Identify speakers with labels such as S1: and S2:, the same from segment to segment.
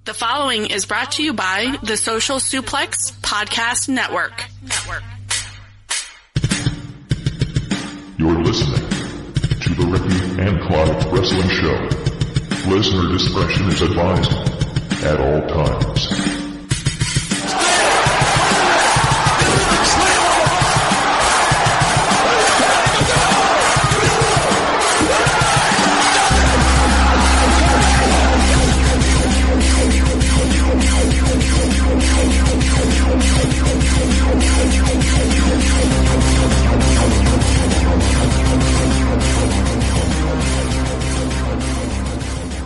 S1: The following is brought to you by the Social Suplex Podcast Network.
S2: You're listening to the Ricky and Clive Wrestling Show. Listener discretion is advised at all times.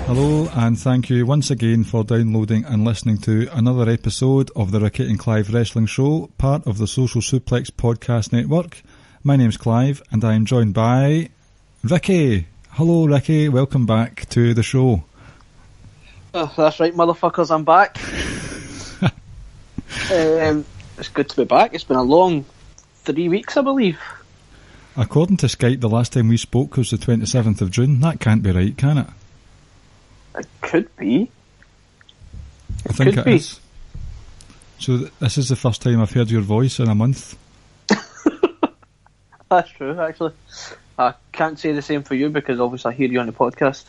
S3: Hello and thank you once again for downloading and listening to another episode of the Ricky and Clive Wrestling Show, part of the Social Suplex Podcast Network. My name's Clive and I'm joined by Ricky. Hello Ricky, welcome back to the show.
S4: Oh, that's right motherfuckers, I'm back. It's good to be back. It's been a long 3 weeks I believe.
S3: According to Skype, the last time we spoke was the 27th of June. That can't be right, can it?
S4: It could be.
S3: I think it is. So this is the first time I've heard your voice in a month.
S4: That's true, actually. I can't say the same for you because obviously I hear you on the podcast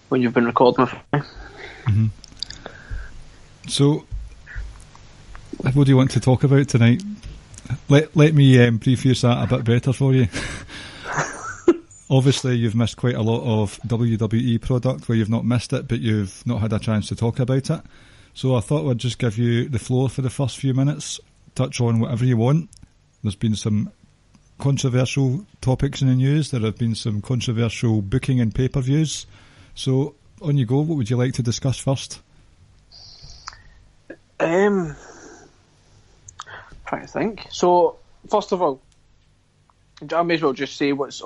S4: when you've been recording with me.
S3: Mm-hmm. So, what do you want to talk about tonight? Let me preface that a bit better for you. Obviously, you've missed quite a lot of WWE product where you've not missed it, but you've not had a chance to talk about it. So I thought I'd just give you the floor for the first few minutes, touch on whatever you want. There's been some controversial topics in the news. There have been some controversial booking and pay-per-views. So, on you go. What would you like to discuss first?
S4: Trying to think. So, first of all, I may as well just say what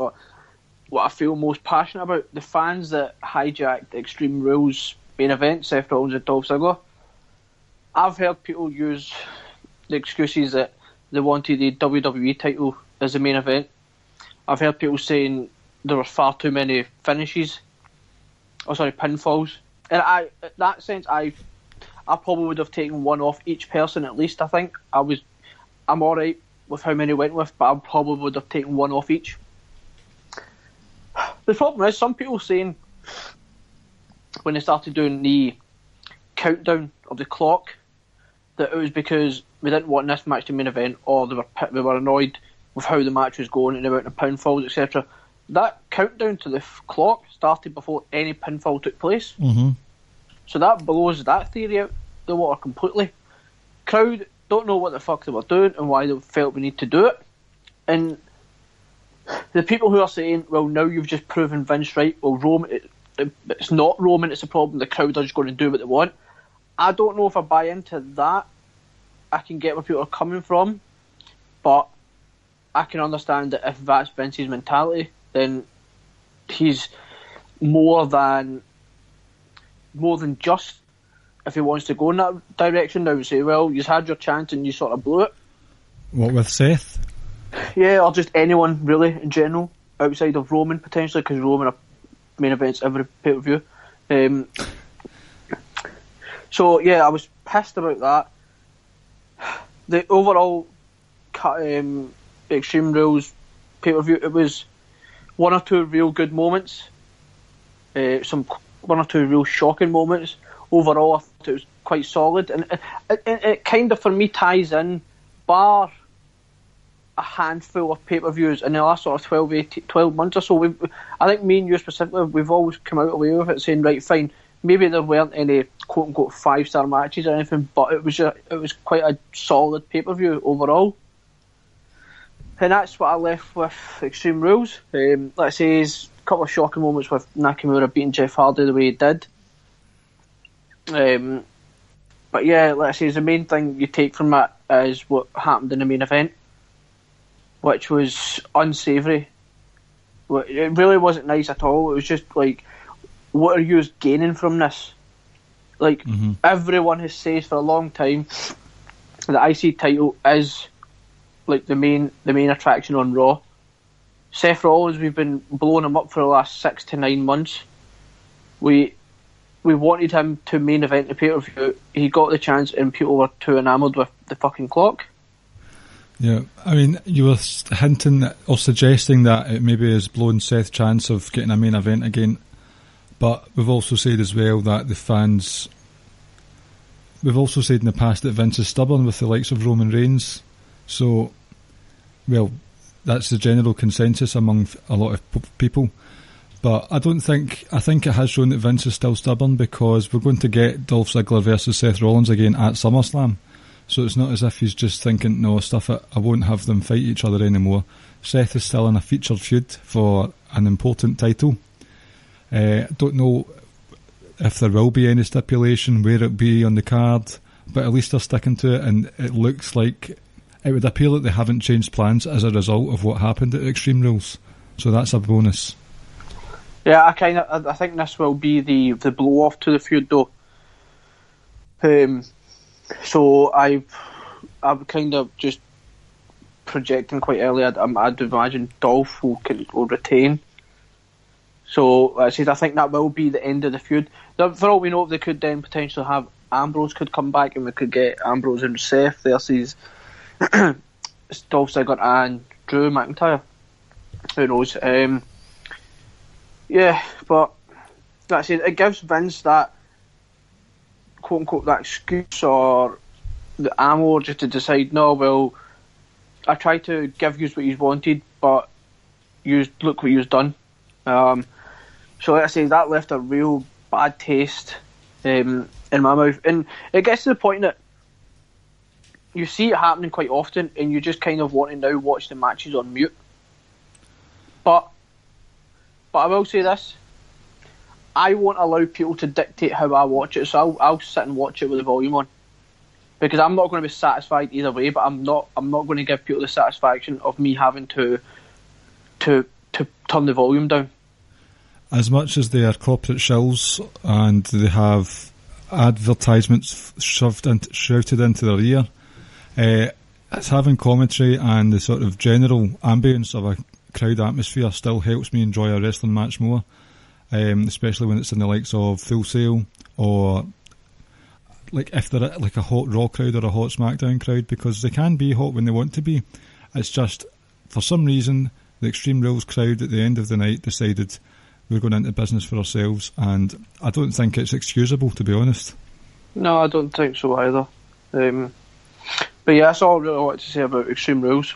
S4: I feel most passionate about. The fans that hijacked Extreme Rules main event, Seth Rollins and Dolph Ziggler. I've heard people use the excuses that they wanted the WWE title as the main event. I've heard people saying there were far too many pinfalls. And in that sense, I probably would have taken one off each person at least. I think I'm alright with how many went with, but I probably would have taken one off each. The problem is, some people saying when they started doing the countdown of the clock that it was because we didn't want this match to main event, or they were annoyed with how the match was going and the amount of pinfalls, etc. That countdown to the clock started before any pinfall took place. Mm-hmm. So that blows that theory out the water completely. Crowd don't know what the fuck they were doing and why they felt we need to do it. And the people who are saying, well, now you've just proven Vince right, well, Roman, it's not Roman, it's a problem, the crowd are just going to do what they want. I don't know if I buy into that. I can get where people are coming from, but I can understand that if that's Vince's mentality, then he's more than just if he wants to go in that direction. I would say, well, you've had your chance and you sort of blew it.
S3: What with Seth?
S4: Yeah, or just anyone really in general outside of Roman potentially, because Roman are main events every pay-per-view. So yeah, I was pissed about that. The overall Extreme Rules pay-per-view, it was one or two real good moments, one or two real shocking moments. Overall, I thought it was quite solid, and it kind of for me ties in, bar a handful of pay-per-views in the last sort of 12 months or so. I think me and you specifically, we've always come out away with it saying, right, fine, maybe there weren't any quote-unquote 5-star matches or anything, but it was quite a solid pay-per-view overall. And that's what I left with Extreme Rules. Let's say a couple of shocking moments with Nakamura beating Jeff Hardy the way he did. But yeah, let's say the main thing you take from that is what happened in the main event, which was unsavoury. It really wasn't nice at all. It was just like, what are you gaining from this? Like, everyone has said for a long time the IC title is like the main attraction on Raw. Seth Rollins, we've been blowing him up for the last 6 to 9 months. we wanted him to main event the pay-per-view. He got the chance, and people were too enamoured with the fucking clock.
S3: Yeah, I mean, you were hinting or suggesting that it maybe has blown Seth's chance of getting a main event again, but we've also said as well that the fans... We've also said in the past that Vince is stubborn with the likes of Roman Reigns, so, well, that's the general consensus among a lot of people. But I think it has shown that Vince is still stubborn, because we're going to get Dolph Ziggler versus Seth Rollins again at SummerSlam. So it's not as if he's just thinking, no, stuff it, I won't have them fight each other anymore. Seth is still in a featured feud for an important title. Don't know if there will be any stipulation, where it be on the card, but at least they're sticking to it, and it looks like it would appear that they haven't changed plans as a result of what happened at Extreme Rules. So that's a bonus.
S4: Yeah, I think this will be the blow off to the feud, though. So I'm kind of just projecting quite early. I'd imagine Dolph will retain. So I think that will be the end of the feud. For all we know, they could then potentially have Ambrose could come back, and we could get Ambrose and Seth versus Dolph Ziggler and Drew McIntyre. Who knows? Yeah, but that's it. It gives Vince that quote unquote that excuse or the ammo just to decide, no, well, I tried to give you what you wanted, but you look what you've done. So like I say, that left a real bad taste in my mouth, and it gets to the point that you see it happening quite often, and you just kind of want to now watch the matches on mute. But I will say this: I won't allow people to dictate how I watch it, so I'll sit and watch it with the volume on, because I'm not going to be satisfied either way. But I'm not going to give people the satisfaction of me having to turn the volume down.
S3: As much as they are corporate shills and they have advertisements shouted into their ear, it's having commentary and the sort of general ambience of a crowd atmosphere still helps me enjoy a wrestling match more, especially when it's in the likes of Full Sail, or like if they're like a hot Raw crowd or a hot SmackDown crowd, because they can be hot when they want to be. It's just, for some reason, the Extreme Rules crowd at the end of the night decided we're going into business for ourselves, and I don't think it's excusable, to be honest. No,
S4: I don't think so either. But yeah, that's all I really wanted to say about Extreme Rules.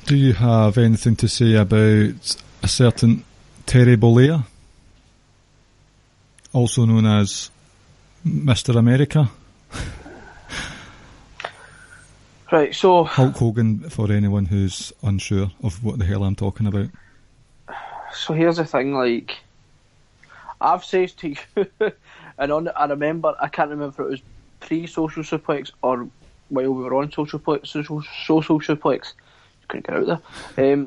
S3: Do you have anything to say about a certain Terry Bollea, also known as Mr. America?
S4: Right, so
S3: Hulk Hogan, for anyone who's unsure of what the hell I'm talking about.
S4: So here's the thing, like, I've said to you, and I remember, I can't remember if it was pre-Social Suplex or while we were on Social Suplex, couldn't get out there,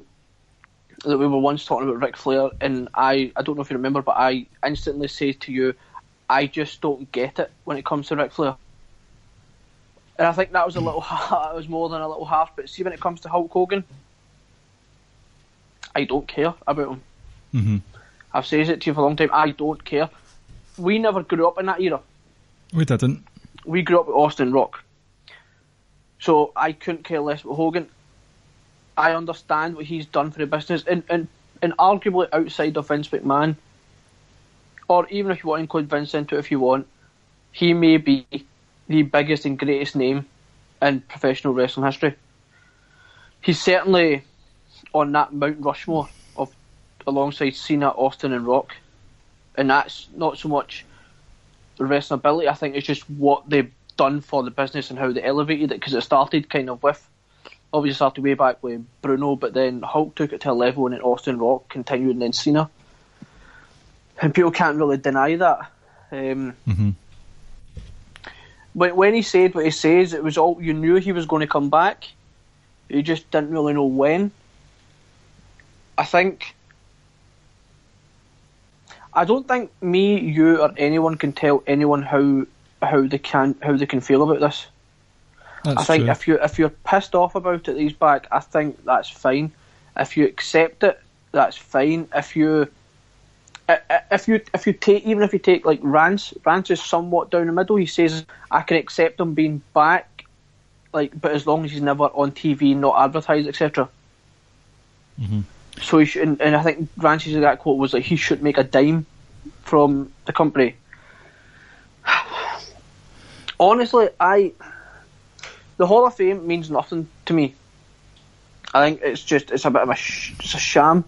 S4: that we were once talking about Ric Flair, and I don't know if you remember, but I instantly said to you, I just don't get it when it comes to Ric Flair. And I think that was it was more than a little harsh, but see, when it comes to Hulk Hogan, I don't care about him.
S3: Mm-hmm.
S4: I've said it to you for a long time, I don't care. We never grew up in that era.
S3: We didn't. We
S4: grew up with Austin Rock. So I couldn't care less about Hogan. I understand what he's done for the business, and arguably outside of Vince McMahon, or even if you want to include Vince into it if you want, he may be the biggest and greatest name in professional wrestling history. He's certainly on that Mount Rushmore of alongside Cena, Austin and Rock, and that's not so much the wrestling ability, I think it's just what they've done for the business and how they elevated it, because it started kind of with, obviously started way back with Bruno, but then Hulk took it to a level, and then Austin, Rock continued, and then Cena, and people can't really deny that. But when he said what he says, it was all, you knew he was going to come back, you just didn't really know when. I don't think me, you, or anyone can tell anyone how they can feel about this.
S3: That's
S4: I think
S3: true.
S4: if you're pissed off about it, he's back, I think that's fine. If you accept it, that's fine. If you if you take like Rance is somewhat down the middle. He says I can accept him being back, like, but as long as he's never on TV, not advertised, etc.
S3: Mm-hmm.
S4: So he should, and I think Rance's exact quote was like he shouldn't make a dime from the company. Honestly, the Hall of Fame means nothing to me. I think it's a bit of it's a sham.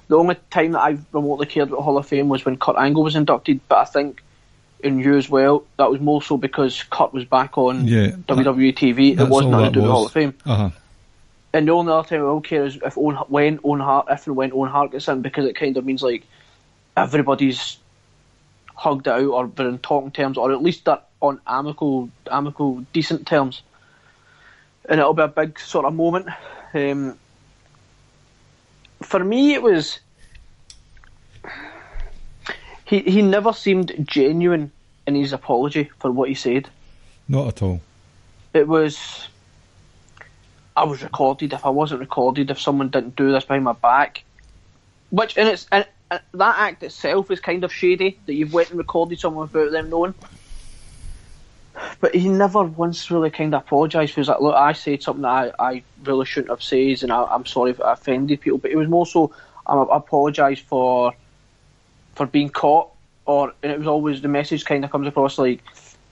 S4: The only time that I remotely cared about Hall of Fame was when Kurt Angle was inducted, but I think in you as well, that was more so because Kurt was back on WWE TV. It wasn't nothing to do with Hall of Fame.
S3: Uh-huh.
S4: And the only other time I will care is if and when Owen Hart gets in, because it kind of means like everybody's hugged it out or they're in talking terms, or at least they're on amicable, decent terms. And it'll be a big sort of moment. For me, it was... He never seemed genuine in his apology for what he said.
S3: Not at all.
S4: It was... I was recorded. If I wasn't recorded, if someone didn't do this behind my back... Which, and that act itself is kind of shady, that you've went and recorded someone without them knowing. But he never once really kind of apologised. He was like, look, I said something that I really shouldn't have said, and I'm sorry if I offended people. But it was more so, I apologise for being caught. And it was always, the message kind of comes across like,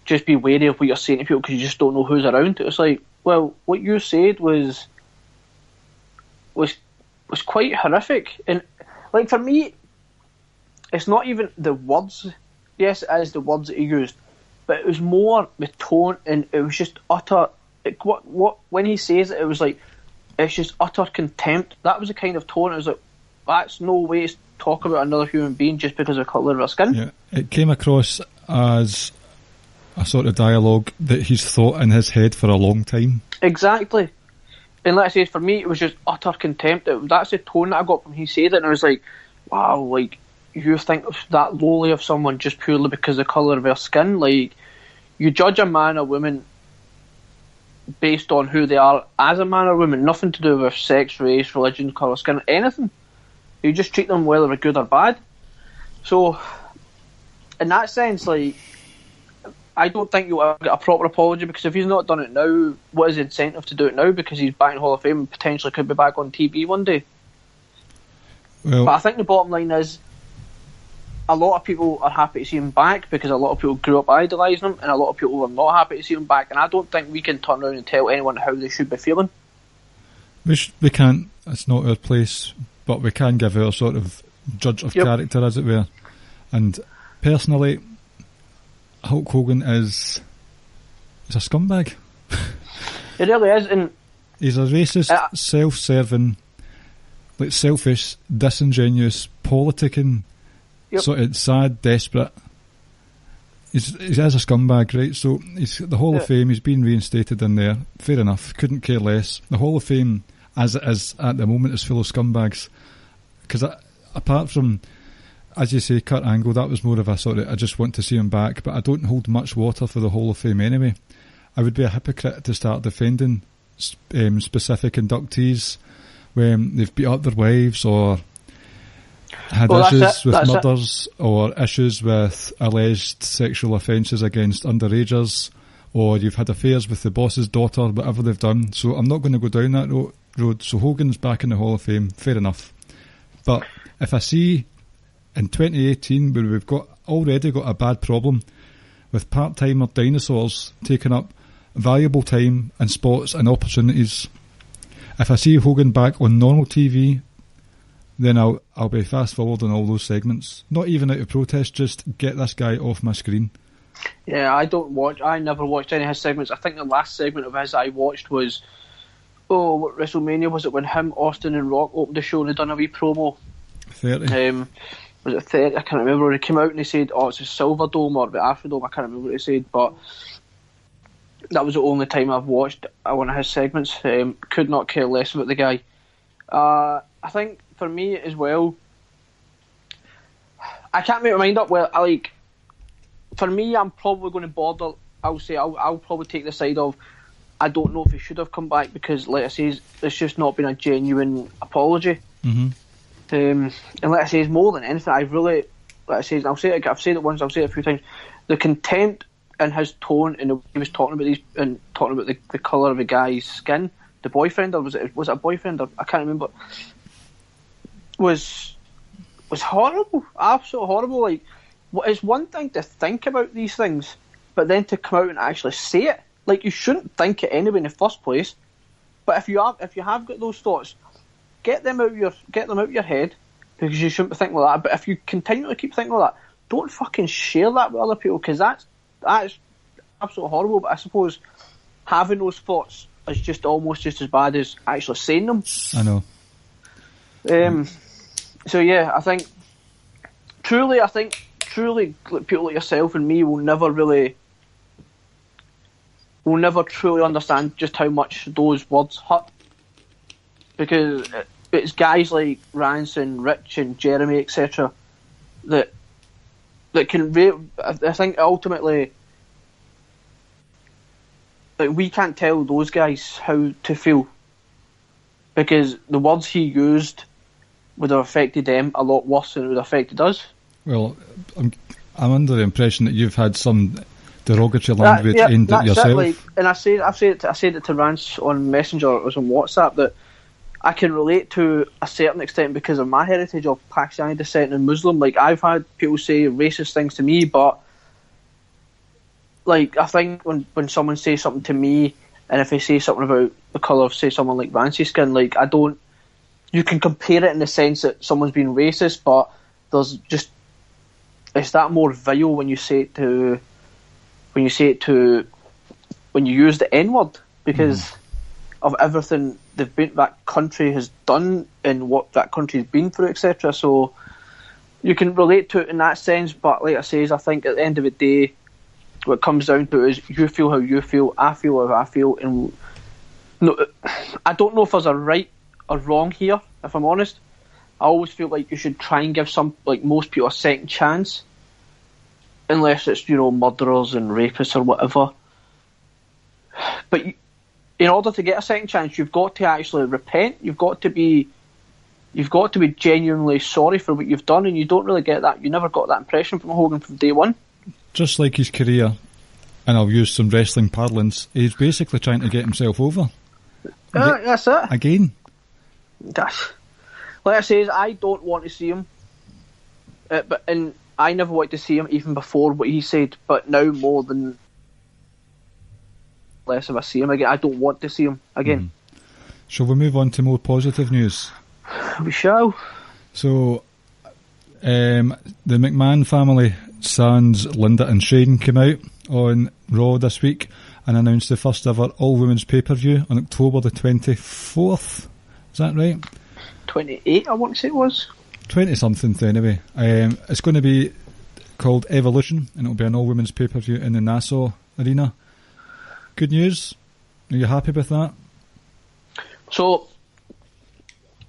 S4: just be wary of what you're saying to people because you just don't know who's around. It was like, well, what you said was quite horrific. And like, for me, it's not even the words. Yes, it is the words that he used. But it was more the tone, and it was just utter. What when he says it, it was like it's just utter contempt. That was the kind of tone. It was like that's no way to talk about another human being just because of the colour of their skin.
S3: Yeah, it came across as a sort of dialogue that he's thought in his head for a long time.
S4: Exactly, and like I said, for me, it was just utter contempt. That's the tone that I got when he said it, and I was like, wow, like. You think that lowly of someone just purely because of the colour of their skin? Like, you judge a man or woman based on who they are as a man or woman, nothing to do with sex, race, religion, colour, skin, anything. You just treat them whether they're good or bad. So, in that sense, like, I don't think you'll ever get a proper apology, because if he's not done it now, what is the incentive to do it now? Because he's back in Hall of Fame and potentially could be back on TV one day.
S3: Well,
S4: but I think the bottom line is, a lot of people are happy to see him back because a lot of people grew up idolising him, and a lot of people are not happy to see him back, and I don't think we can turn around and tell anyone how they should be feeling.
S3: We can't, it's not our place, but we can give our sort of judge of character, as it were. And personally, Hulk Hogan is a scumbag.
S4: He really is, and
S3: he's a racist, self-serving, like selfish, disingenuous, politicking, sort of sad, desperate. He's as a scumbag, right? So he's the Hall of Fame. He's been reinstated in there. Fair enough. Couldn't care less. The Hall of Fame, as it is at the moment, is full of scumbags. Because apart from, as you say, Kurt Angle, that was more of a sort of, I just want to see him back. But I don't hold much water for the Hall of Fame anyway. I would be a hypocrite to start defending specific inductees when they've beat up their wives or had issues with murders or issues with alleged sexual offences against underagers, or you've had affairs with the boss's daughter, whatever they've done. So I'm not going to go down that road. So Hogan's back in the Hall of Fame, fair enough. But if I see in 2018 where we've already got a bad problem with part-timer dinosaurs taking up valuable time and spots and opportunities, if I see Hogan back on normal TV, then I'll be fast forward on all those segments. Not even out of protest, just get this guy off my screen.
S4: Yeah, I never watched any of his segments. I think the last segment of his I watched was, what WrestleMania was it, when him, Austin and Rock opened the show and they done a wee promo.
S3: 30.
S4: Was it 30? I can't remember. When he came out and he said, it's a Silver Dome or the Afrodome, I can't remember what he said, but that was the only time I've watched one of his segments. Could not care less about the guy. I think for me as well, I can't make my mind up. For me, I'm probably going to border. I'll probably take the side of, I don't know if he should have come back, because, like I say, it's just not been a genuine apology.
S3: Mm-hmm.
S4: And like I say, more than anything, like I say, and I've said it once, I'll say it a few times. The contempt in his tone and the way he was talking about these and talking about the colour of the guy's skin, the boyfriend, or was it a boyfriend? I can't remember. Was horrible, absolutely horrible. Like, it's one thing to think about these things, but then to come out and actually say it. Like, you shouldn't think it anyway in the first place. But if you have got those thoughts, get them out of your head, because you shouldn't be thinking like that. But if you continually keep thinking like that, don't fucking share that with other people, because that's absolutely horrible. But I suppose having those thoughts is just almost just as bad as actually saying them.
S3: I know.
S4: So yeah, I think truly people like yourself and me will never truly understand just how much those words hurt, because it's guys like Ranson, Rich and Jeremy, etc. that can I think ultimately, like, we can't tell those guys how to feel, because the words he used would have affected them a lot worse than it would have affected us. Well,
S3: I'm under the impression that you've had some derogatory language aimed at yourself.
S4: And I've said it to Rance on Messenger, or it was on WhatsApp, that I can relate to a certain extent because of my heritage of Pakistani descent and Muslim. Like, I've had people say racist things to me, but like, I think when someone says something to me, and if they say something about the colour of, say, someone like Rance's skin, like, you can compare it in the sense that someone's being racist, but it's that more vile when you use the N-word, because of everything that country has done and what that country's been through, etc. So you can relate to it in that sense, but like I say, I think at the end of the day, what it comes down to is you feel how you feel, I feel how I feel, and no, I don't know if there's a right or wrong here, if I'm honest. I always feel like you should try and give most people a second chance, unless it's, murderers and rapists or whatever. But in order to get a second chance, you've got to actually repent. You've got to be genuinely sorry for what you've done, and you don't really get that. You never got that impression from Hogan from day one. Just
S3: like his career, and I'll use some wrestling parlance, he's basically trying to get himself over.
S4: That's it.
S3: Again.
S4: Like I say, I don't want to see him, and I never wanted to see him even before what he said, but now more than less if I see him again. I don't want to see him again.
S3: Shall we move on to more positive news?
S4: We shall.
S3: So, the McMahon family, sans Linda and Shane, came out on Raw this week and announced the first ever all-women's pay-per-view on October the 24th. Is that right?
S4: 28, I want to say it was.
S3: 20-something anyway. It's going to be called Evolution, and it'll be an all-women's pay-per-view in the Nassau Arena. Good news? Are you happy with that?
S4: So,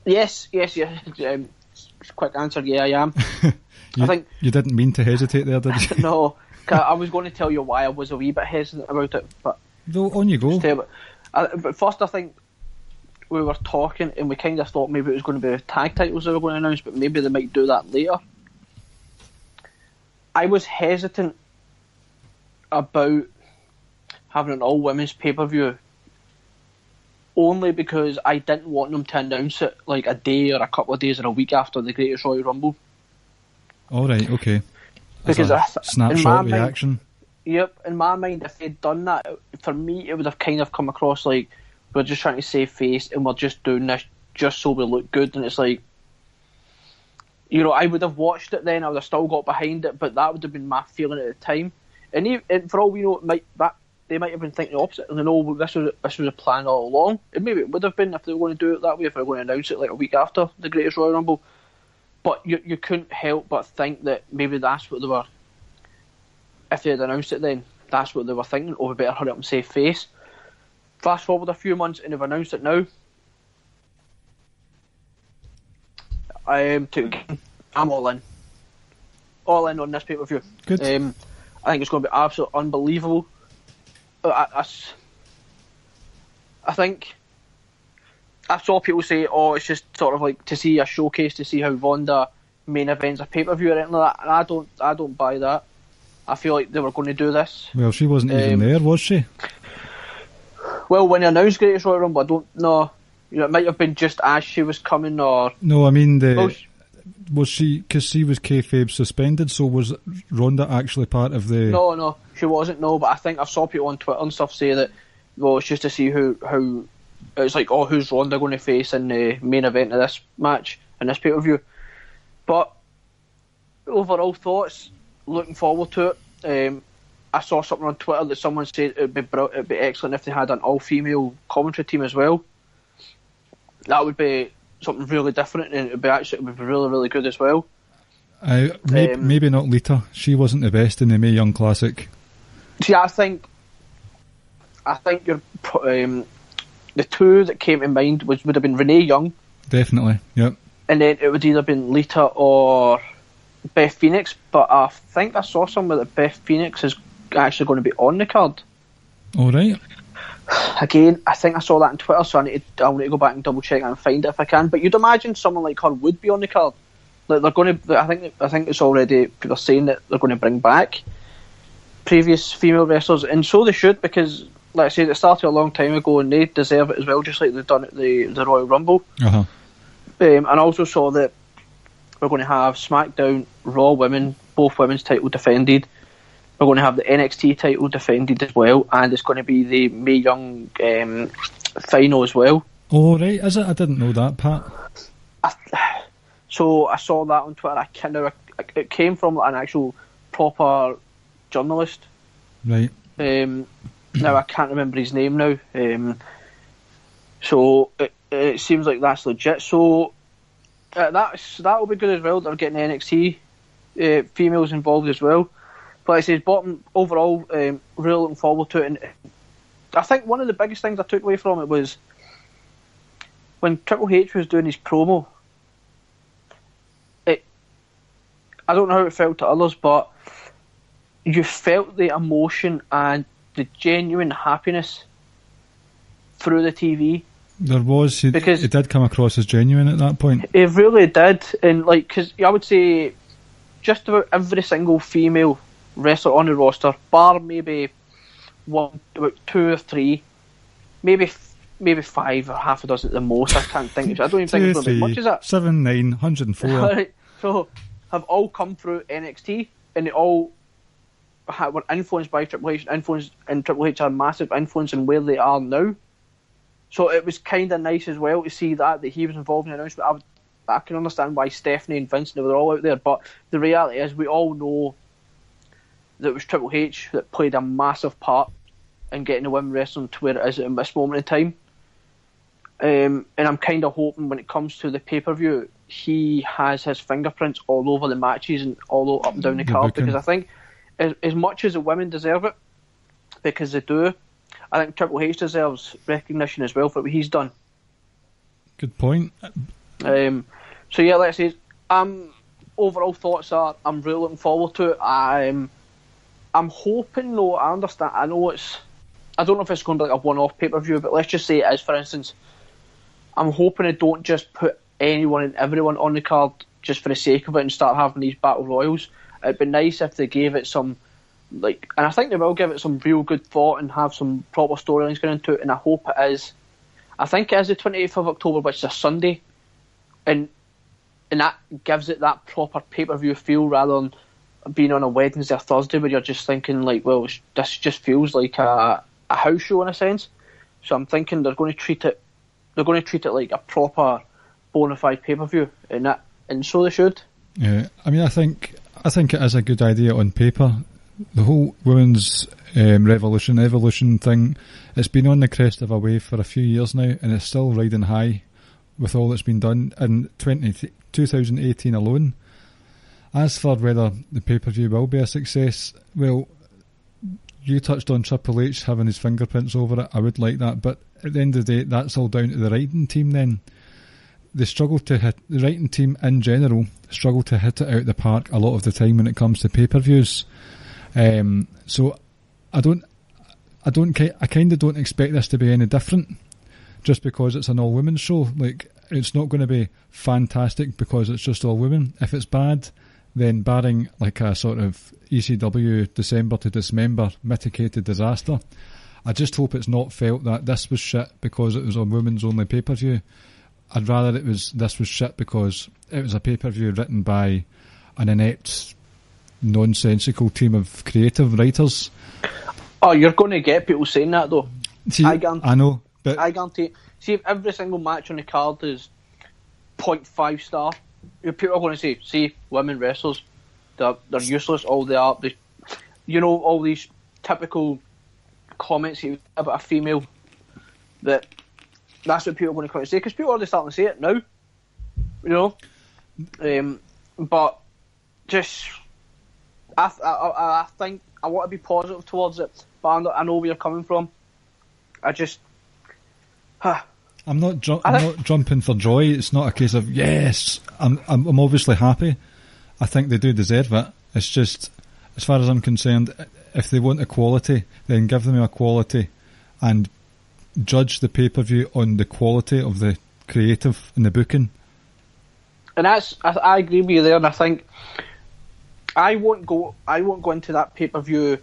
S4: yes. Quick answer, yeah, I am. I think
S3: you didn't mean to hesitate there, did you?
S4: No, I was going to tell you why I was a wee bit hesitant about it, but
S3: on you go.
S4: But first, I think we were talking, and we kind of thought maybe it was going to be tag titles they were going to announce, but maybe they might do that later. I was hesitant about having an all-women's pay-per-view only because I didn't want them to announce it like a day or a couple of days or a week after the Greatest Royal Rumble.
S3: Alright, okay.
S4: Because
S3: snapshot reaction.
S4: Yep, in my mind, if they'd done that, for me, it would have kind of come across like we're just trying to save face and we're just doing this just so we look good. And it's like, I would have watched it then, I would have still got behind it, but that would have been my feeling at the time. And for all we know, they might have been thinking the opposite, and they know this was a plan all along. And maybe it would have been if they were going to do it that way, if they were going to announce it like a week after the Greatest Royal Rumble. But you couldn't help but think that maybe that's what they were. If they had announced it then, that's what they were thinking. Oh, we better hurry up and save face. Fast forward a few months and they've announced it now. I'm all in. All in on this pay-per-view.
S3: Good.
S4: I think it's going to be absolutely unbelievable. I think I saw people say, it's just sort of like to see a showcase, to see how Ronda main events of pay-per-view or anything like that, and I don't buy that. I feel like they were going to do this.
S3: Well, she wasn't even there, was she?
S4: Well, when they announced Greatest Royal Rumble, I don't know. You know, it might have been just as she was coming, or
S3: no. I mean, was she, because she was kayfabe suspended? So was Ronda actually part of the?
S4: No, she wasn't. No, but I think I saw people on Twitter and stuff say that. Well, it's just to see how it's like. Oh, who's Ronda going to face in the main event of this match in this pay-per-view? But overall thoughts, looking forward to it. I saw something on Twitter that someone said it'd be excellent if they had an all-female commentary team as well. That would be something really different, and it would be really, really good as well.
S3: Maybe not Lita. She wasn't the best in the Mae Young Classic.
S4: See, I think you're, the two that came to mind would have been Renee Young.
S3: Definitely, yep.
S4: And then it would either been Lita or Beth Phoenix, but I think I saw somewhere that Beth Phoenix is actually going to be on the card.
S3: All right.
S4: Again, I think I saw that on Twitter, so I'll need to go back and double check and find it if I can. But you'd imagine someone like her would be on the card. Like they're going to. I think it's already people are saying that they're going to bring back previous female wrestlers, and so they should, because, like I said, it started a long time ago, and they deserve it as well, just like they've done at the Royal Rumble.
S3: Uh-huh.
S4: And I also saw that we're going to have SmackDown, Raw Women, both women's title defended. We're going to have the NXT title defended as well, and it's going to be the Mae Young final as well.
S3: Oh, right, is it? I didn't know that, Pat.
S4: So I saw that on Twitter. It came from an actual proper journalist.
S3: Right.
S4: Now I can't remember his name now. So it seems like that's legit. So that will be good as well. They're getting NXT females involved as well. But like I said, bottom overall, really looking forward to it. And I think one of the biggest things I took away from it was when Triple H was doing his promo. I don't know how it felt to others, but you felt the emotion and the genuine happiness through the TV.
S3: There was, because it did come across as genuine at that point.
S4: It really did, and because I would say just about every single female wrestler on the roster, bar maybe about 2 or 3, maybe 5 or half a dozen at the most. I can't think. I don't even think it's going to be much. Is that
S3: 7, 9, 104?
S4: Right, so have all come through NXT, and they all were influenced by Triple H, and Triple H had a massive influence in where they are now. So it was kind of nice as well to see that he was involved in the announcement. I can understand why Stephanie and Vince, they were all out there, but the reality is we all know that it was Triple H that played a massive part in getting the women wrestling to where it is at this moment in time. And I'm kind of hoping when it comes to the pay-per-view, he has his fingerprints all over the matches and all up and down the card, because I think as much as the women deserve it, because they do, I think Triple H deserves recognition as well for what he's done.
S3: Good point.
S4: So yeah, like I said, overall thoughts are I'm really looking forward to it. I'm hoping, though, I understand, I know I don't know if it's going to be like a one-off pay-per-view, but let's just say it is, for instance. I'm hoping they don't just put anyone and everyone on the card just for the sake of it and start having these battle royals. It'd be nice if they gave it some, and I think they will give it some real good thought and have some proper storylines going into it, and I hope it is. I think it is the 28th of October, which is a Sunday, and that gives it that proper pay-per-view feel rather than being on a Wednesday or Thursday where you're just thinking this just feels like a house show in a sense. So I'm thinking they're going to treat it like a proper bona fide pay-per-view, and so they should.
S3: Yeah, I mean, I think it is a good idea on paper. The whole women's evolution thing, it's been on the crest of a wave for a few years now, and it's still riding high with all that's been done in 2018 alone. As for whether the pay-per-view will be a success, well, you touched on Triple H having his fingerprints over it. I would like that, but at the end of the day, that's all down to the writing team then. They struggle to hit, the writing team in general struggle to hit it out the park a lot of the time when it comes to pay-per-views. So I kind of don't expect this to be any different, just because it's an all-women's show. Like, it's not going to be fantastic because it's just all women. If it's bad, then barring like a sort of ECW December to dismember mitigated disaster, I just hope it's not felt that this was shit because it was a women's only pay-per-view. I'd rather this was shit because it was a pay-per-view written by an inept, nonsensical team of creative writers.
S4: Oh, you're going to get people saying that though.
S3: See, I know, but
S4: I guarantee. See, if every single match on the card is 0.5 star, people are going to say, "See, women wrestlers, they're useless. All they are, all these typical comments about a female. That's what people are going to come and say because people are already starting to say it now. But just I think I want to be positive towards it, but I know where you're coming from.
S3: I'm not jumping for joy. It's not a case of yes. I'm obviously happy. I think they do deserve it. It's just, as far as I'm concerned, if they want equality, then give them equality, and judge the pay-per-view on the quality of the creative and the booking.
S4: And I agree with you there. And I think I won't go into that pay-per-view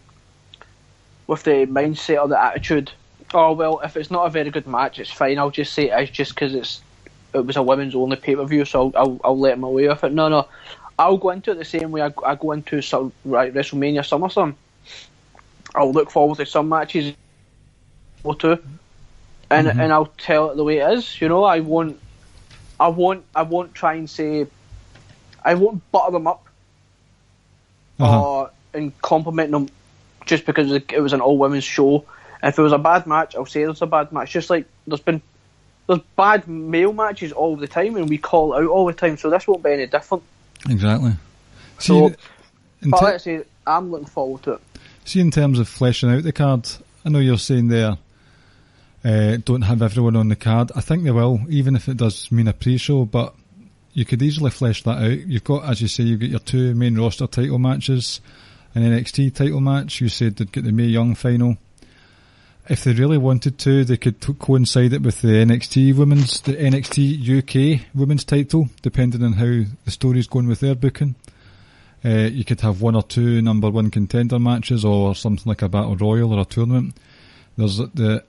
S4: with the mindset or the attitude, oh well, if it's not a very good match, it's fine. I'll just say it is just because it was a women's only pay-per-view, so I'll let them away with it. No, I'll go into it the same way I go into WrestleMania SummerSlam. I'll look forward to some matches or two, and I'll tell it the way it is. I won't try and say, I won't butter them up and compliment them just because it was an all-women's show. If it was a bad match, I'll say there's a bad match. Just like there's bad male matches all the time, and we call it out all the time. So this won't be any different.
S3: Exactly.
S4: So, but like I say, I'm looking forward to it.
S3: See, in terms of fleshing out the card, I know you're saying there, don't have everyone on the card. I think they will, even if it does mean a pre-show. But you could easily flesh that out. You've got, as you say, you've got your two main roster title matches, an NXT title match. You said they'd get the Mae Young final. If they really wanted to, they could coincide it with the NXT UK women's title, depending on how the story's going with their booking. You could have one or two number one contender matches or something like a battle royal or a tournament. There's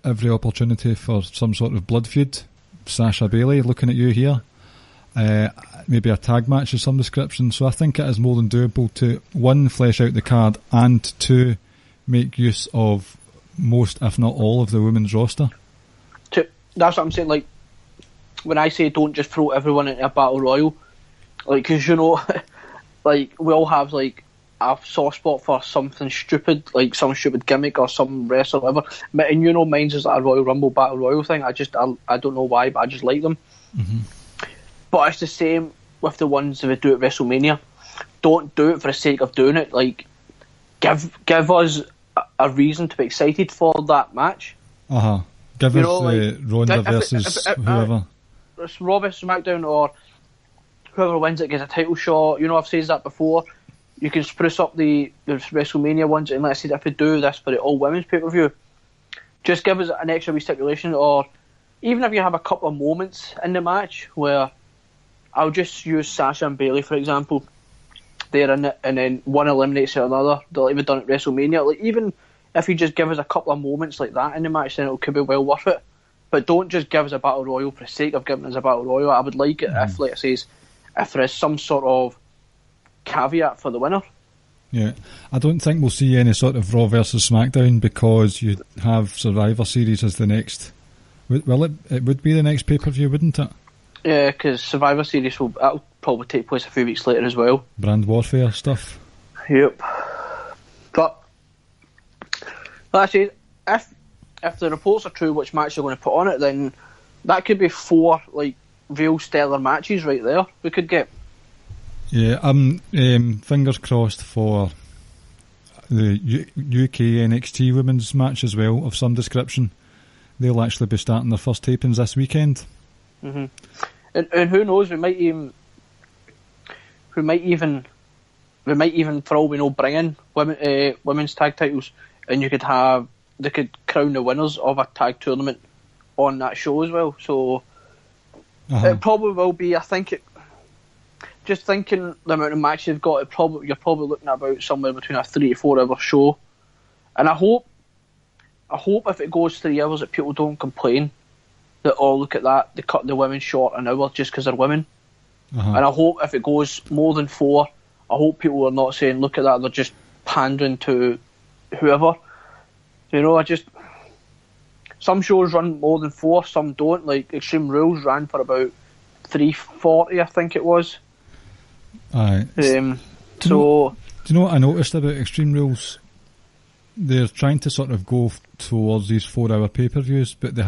S3: every opportunity for some sort of blood feud. Sasha Bailey, looking at you here. Maybe a tag match of some description. So I think it is more than doable to, one, flesh out the card, and two, make use of most, if not all, of the women's roster.
S4: That's what I'm saying. Like, when I say don't just throw everyone into a battle royal, like, because like we all have like a soft spot for something stupid, like some stupid gimmick or some wrestler or whatever. And mine's is that a Royal Rumble battle royal thing. I don't know why, but I just like them. Mm-hmm. But it's the same with the ones that we do at WrestleMania. Don't do it for the sake of doing it. Like, give us a reason to be excited for that match.
S3: Give us Ronda versus whoever.
S4: It's Raw versus SmackDown, or whoever wins it gets a title shot. I've said that before. You can spruce up the WrestleMania ones, and let's say if we do this for the all women's pay-per-view, just give us an extra wee stipulation, or even if you have a couple of moments in the match where, I'll just use Sasha and Bailey for example. They're in it, and then one eliminates the other. They'll even done at WrestleMania. Like, even if you just give us a couple of moments like that in the match, then it could be well worth it. But don't just give us a battle royal for the sake of giving us a battle royal. I would like it if, like I says, if there is some sort of caveat for the winner.
S3: Yeah, I don't think we'll see any sort of Raw versus SmackDown because you have Survivor Series as the next. Well, it would be the next pay-per-view, wouldn't it? Yeah,
S4: because Survivor Series that'll probably take place a few weeks later as well.
S3: Brand warfare stuff.
S4: Yep. But actually, if the reports are true, which match they're going to put on it, then that could be 4 like real stellar matches right there. We could get.
S3: Yeah, fingers crossed for the UK NXT women's match as well, of some description. They'll actually be starting their first tapings this weekend.
S4: Mm-hmm. And who knows? We might even, for all we know, bring in women's tag titles, and they could crown the winners of a tag tournament on that show as well. So It probably will be. I think it. Just thinking the amount of matches you've got, you're probably looking at about somewhere between a 3 to 4 hour show. And I hope if it goes 3 hours that people don't complain that, oh, look at that, they cut the women short an hour just because they're women. And I hope if it goes more than 4, I hope people are not saying, look at that, they're just pandering to whoever. You know, some shows run more than 4, some don't. Like Extreme Rules ran for about 3:40, I think it was.
S3: Aye.
S4: Do you know
S3: what I noticed about Extreme Rules? They're trying to sort of go towards these 4-hour pay-per-views, but they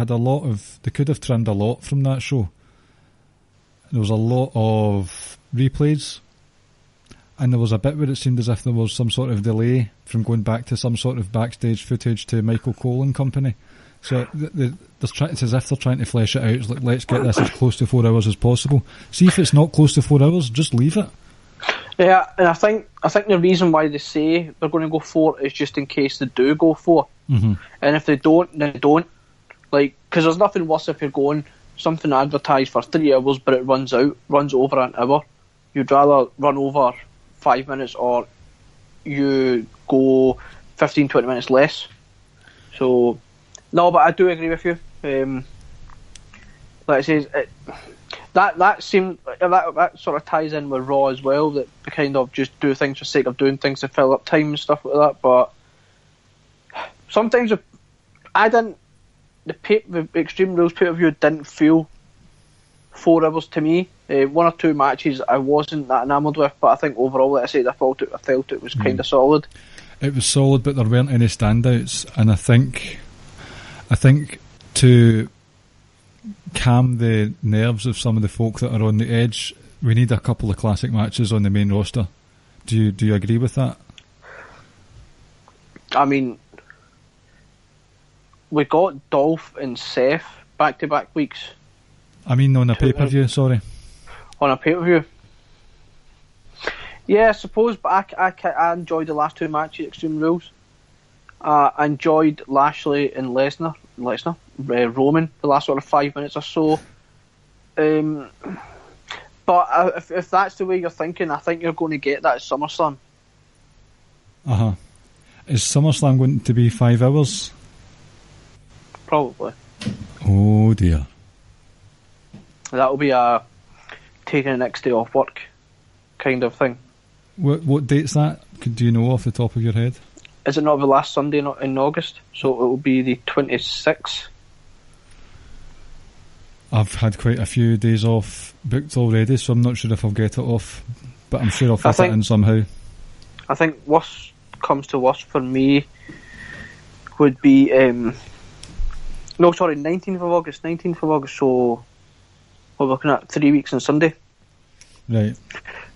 S3: could have trimmed a lot from that show. There was a lot of replays, and there was a bit where it seemed as if there was some sort of delay from going back to some sort of backstage footage to Michael Cole and company. So it's as if they're trying to flesh it out. It's like, let's get this as close to 4 hours as possible. See if it's not close to 4 hours, just leave it.
S4: Yeah, and I think the reason why they say they're going to go 4 is just in case they do go 4. And if they don't, then they don't. Like, because there's nothing worse if you're going something advertised for 3 hours, but it runs over an hour. You'd rather run over 5 minutes, or you go 15-20 minutes less. So, no, but I do agree with you. Like I say, that sort of ties in with Raw as well. That they kind of just do things for the sake of doing things to fill up time and stuff like that. But sometimes the Extreme Rules pay-per-view didn't feel 4 hours to me. 1 or 2 matches I wasn't that enamoured with, but I think overall, like I said, I felt it was kind of solid. It
S3: was solid, but there weren't any standouts, and I think to calm the nerves of some of the folk that are on the edge, we need a couple of classic matches on the main roster. Do you agree with that?
S4: I mean, we got Dolph and Seth back-to-back weeks.
S3: I mean on a pay-per-view, sorry.
S4: On a pay-per-view. Yeah, I suppose, but I enjoyed the last 2 matches, Extreme Rules. I enjoyed Lashley and Roman, the last sort of 5 minutes or so. But if that's the way you're thinking, I think you're going to get that at SummerSlam.
S3: Is SummerSlam going to be 5 hours?
S4: Probably.
S3: Oh dear.
S4: That'll be a taking the next day off work kind of thing.
S3: What date's that? Do you know off the top of your head?
S4: Is it not the last Sunday in August? So it will be the 26th.
S3: I've had quite a few days off booked already, so I'm not sure if I'll get it off, but I'm sure I'll fit it in somehow. I think
S4: worst comes to worst for me would be 19th of August, so we're looking at 3 weeks on Sunday.
S3: Right.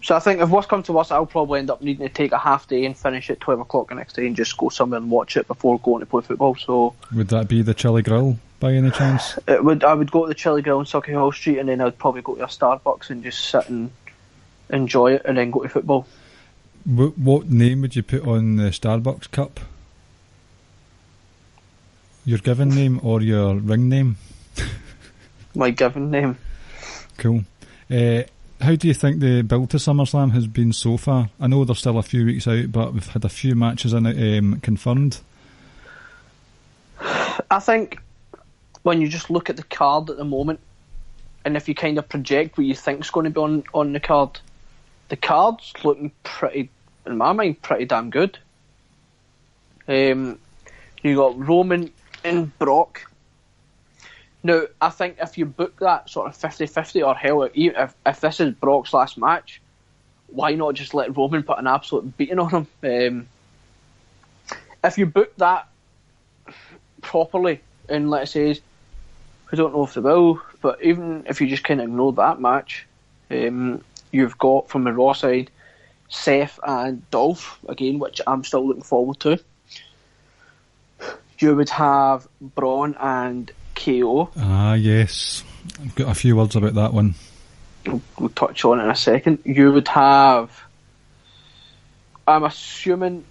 S4: So I think if worst comes to worst, I'll probably end up needing to take a half day and finish at 12 o'clock the next day and just go somewhere and watch it before going to play football. So
S3: would that be the Chili Grill by any chance?
S4: I would go to the Chili Grill on Sucky Hall Street, and then I'd probably go to a Starbucks and just sit and enjoy it, and then go to football.
S3: What name would you put on the Starbucks cup? Your given name or your ring name?
S4: My given name.
S3: Cool. How do you think the build to SummerSlam has been so far? I know there's still a few weeks out, but we've had a few matches in it confirmed.
S4: I think when you just look at the card at the moment, and if you kind of project what you think is going to be on the card's looking pretty, in my mind, pretty damn good. You got Roman and Brock. Now, I think if you book that sort of 50-50, or hell, if this is Brock's last match, why not just let Roman put an absolute beating on him? If you book that properly, and let's say, I don't know if they will, but even if you just kind of ignore that match, you've got, from the Raw side, Seth and Dolph, again, which I'm still looking forward to. You would have Braun and KO.
S3: Ah, yes. I've got a few words about that one.
S4: We'll touch on it in a second. You would have, I'm assuming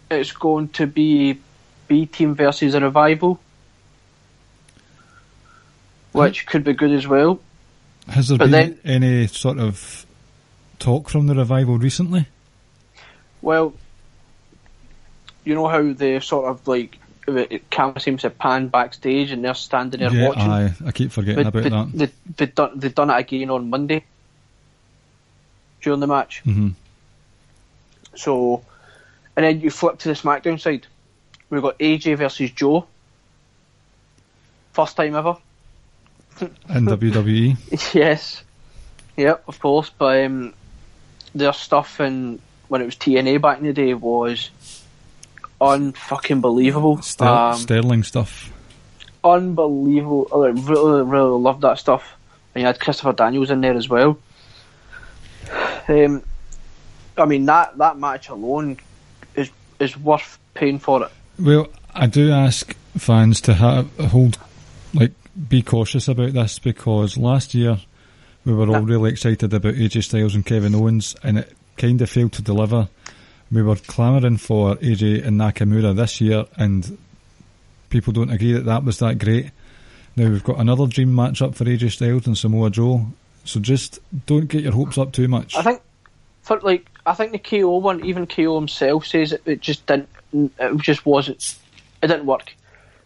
S4: it's going to be B-Team versus a Revival, which could be good as well.
S3: Has there been any sort of talk from the revival recently?
S4: Well, you know how they sort of like camera seems to pan backstage and they're standing there watching.
S3: I keep forgetting about that.
S4: They've done it again on Monday during the match.
S3: Mm-hmm.
S4: So, and then you flip to the SmackDown side. We've got AJ versus Joe. First time ever.
S3: In WWE?
S4: Yes. Yep, of course. But their stuff when it was TNA back in the day was unfucking believable.
S3: Sterling stuff.
S4: Unbelievable. I really, really loved that stuff. And you had Christopher Daniels in there as well. I mean, that match alone is worth paying for it.
S3: Well, I do ask fans to be cautious about this, because last year we were all really excited about AJ Styles and Kevin Owens, and it kind of failed to deliver. We were clamouring for AJ and Nakamura this year, and people don't agree that was that great. Now we've got another dream match up for AJ Styles and Samoa Joe, so just don't get your hopes up too much.
S4: I think the KO one, even KO himself says it just didn't. It just wasn't. It didn't work.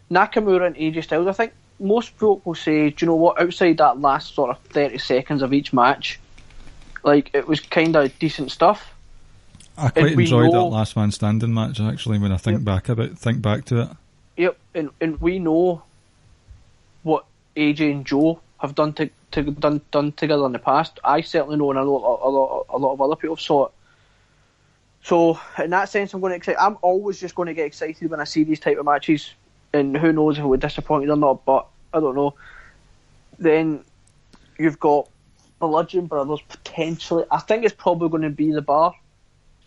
S4: Nakamura and AJ Styles, I think most folk will say, do you know what? Outside that last sort of 30 seconds of each match, like, it was kind of decent stuff.
S3: I quite enjoyed that last man standing match, actually, when I think back to it.
S4: Yep, and we know what AJ and Joe have done done together in the past. I certainly know, and a lot of other people saw it. So in that sense, I'm always just going to get excited when I see these type of matches, and who knows if we're disappointed or not, but I don't know. Then you've got Bludgeon Brothers potentially. I think it's probably going to be the Bar.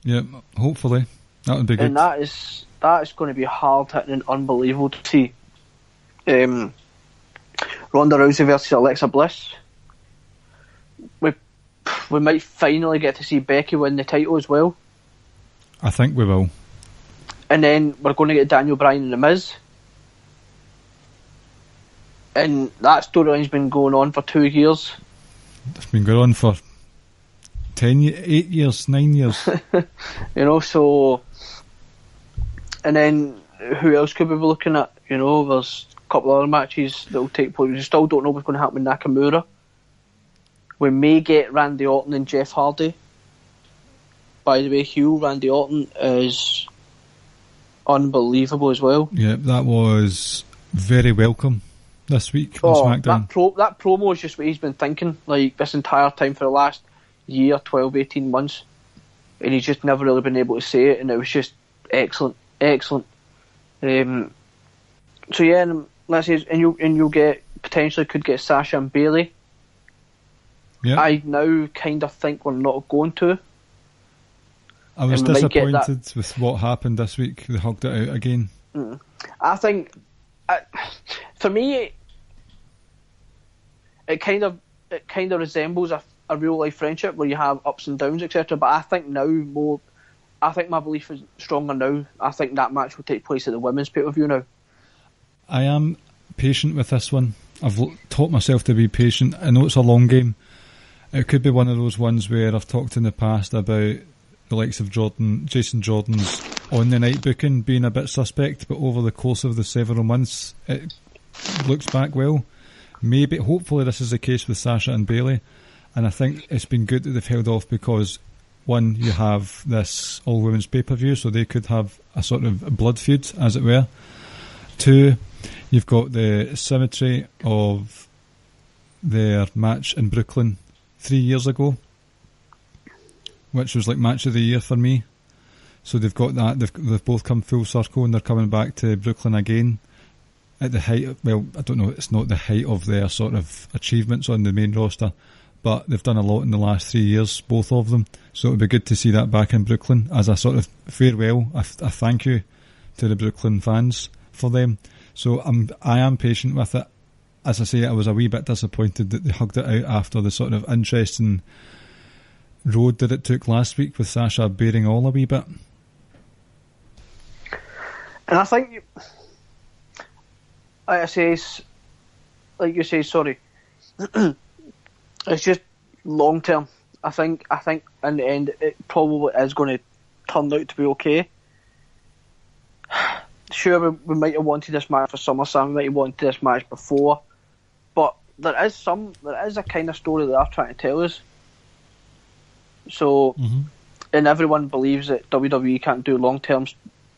S3: Yeah, hopefully that would be good.
S4: And that is going to be hard hitting and unbelievable to see. Ronda Rousey versus Alexa Bliss. We might finally get to see Becky win the title as well.
S3: I think we will.
S4: And then we're going to get Daniel Bryan and The Miz. And that storyline's been going on for 2 years.
S3: It's been going on for 8 years, 9 years.
S4: So... And then who else could we be looking at? There's a couple of other matches that will take place. We still don't know what's going to happen with Nakamura. We may get Randy Orton and Jeff Hardy. By the way, Hugh, Randy Orton is unbelievable as well.
S3: Yeah, that was very welcome this week on SmackDown.
S4: That promo is just what he's been thinking, like, this entire time for the last year, 12, 18 months. And he's just never really been able to say it, and it was just excellent. So yeah, and let's say, and you'll potentially could get Sasha and Bayley.
S3: Yeah.
S4: I now kind of think we're not going to.
S3: I was disappointed with what happened this week. They hugged it out again.
S4: I think, for me, it kind of resembles a real life friendship where you have ups and downs, etc. But I think my belief is stronger now. I think that match will take place at the women's pay-per-view now. I
S3: am patient with this one. I've taught myself to be patient. I know it's a long game. It could be one of those ones where I've talked in the past about the likes of Jason Jordan's on the night booking being a bit suspect, but over the course of the several months, it looks back well. Hopefully this is the case with Sasha and Bayley, and I think it's been good that they've held off because, one, you have this all-women's pay-per-view, so they could have a sort of blood feud, as it were. 2, you've got the symmetry of their match in Brooklyn 3 years ago, which was like match of the year for me. So they've got that. They've both come full circle, and they're coming back to Brooklyn again at the height. Well, I don't know. It's not the height of their sort of achievements on the main roster, but they've done a lot in the last 3 years, both of them. So it would be good to see that back in Brooklyn as a sort of farewell, a thank you to the Brooklyn fans for them. So I am patient with it. As I say, I was a wee bit disappointed that they hugged it out after the sort of interesting road that it took last week with Sasha bearing all a wee bit.
S4: And I think, like you say, sorry. It's just long term. I think in the end it probably is going to turn out to be okay. Sure, we might have wanted this match for SummerSlam, we might have wanted this match before, but there is a kind of story that they're trying to tell us. So, and everyone believes that WWE can't do long-term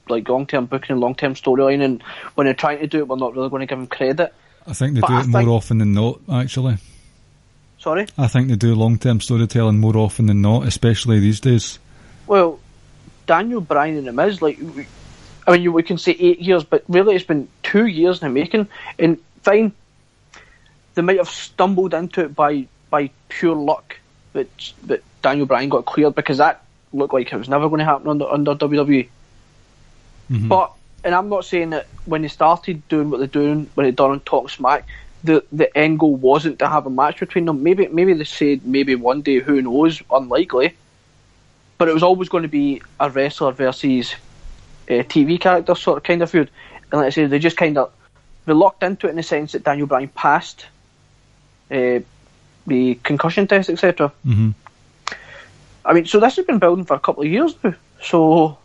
S4: booking and long-term storyline, and when they're trying to do it, we're not really going to give them credit.
S3: I think they do it more often than not, actually.
S4: Sorry?
S3: I think they do long-term storytelling more often than not, especially these days.
S4: Well, Daniel Bryan and The Miz, we can say 8 years, but really it's been 2 years in the making, and fine, they might have stumbled into it by pure luck that Daniel Bryan got cleared, because that looked like it was never going to happen under WWE. But, and I'm not saying that when they started doing what they're doing, when they done on Talk Smack, the end goal wasn't to have a match between them. Maybe they said maybe one day, who knows, unlikely. But it was always going to be a wrestler versus a TV character sort of kind of feud. And like I said, they locked into it in the sense that Daniel Bryan passed the concussion test, etc. I mean, so this has been building for a couple of years now. So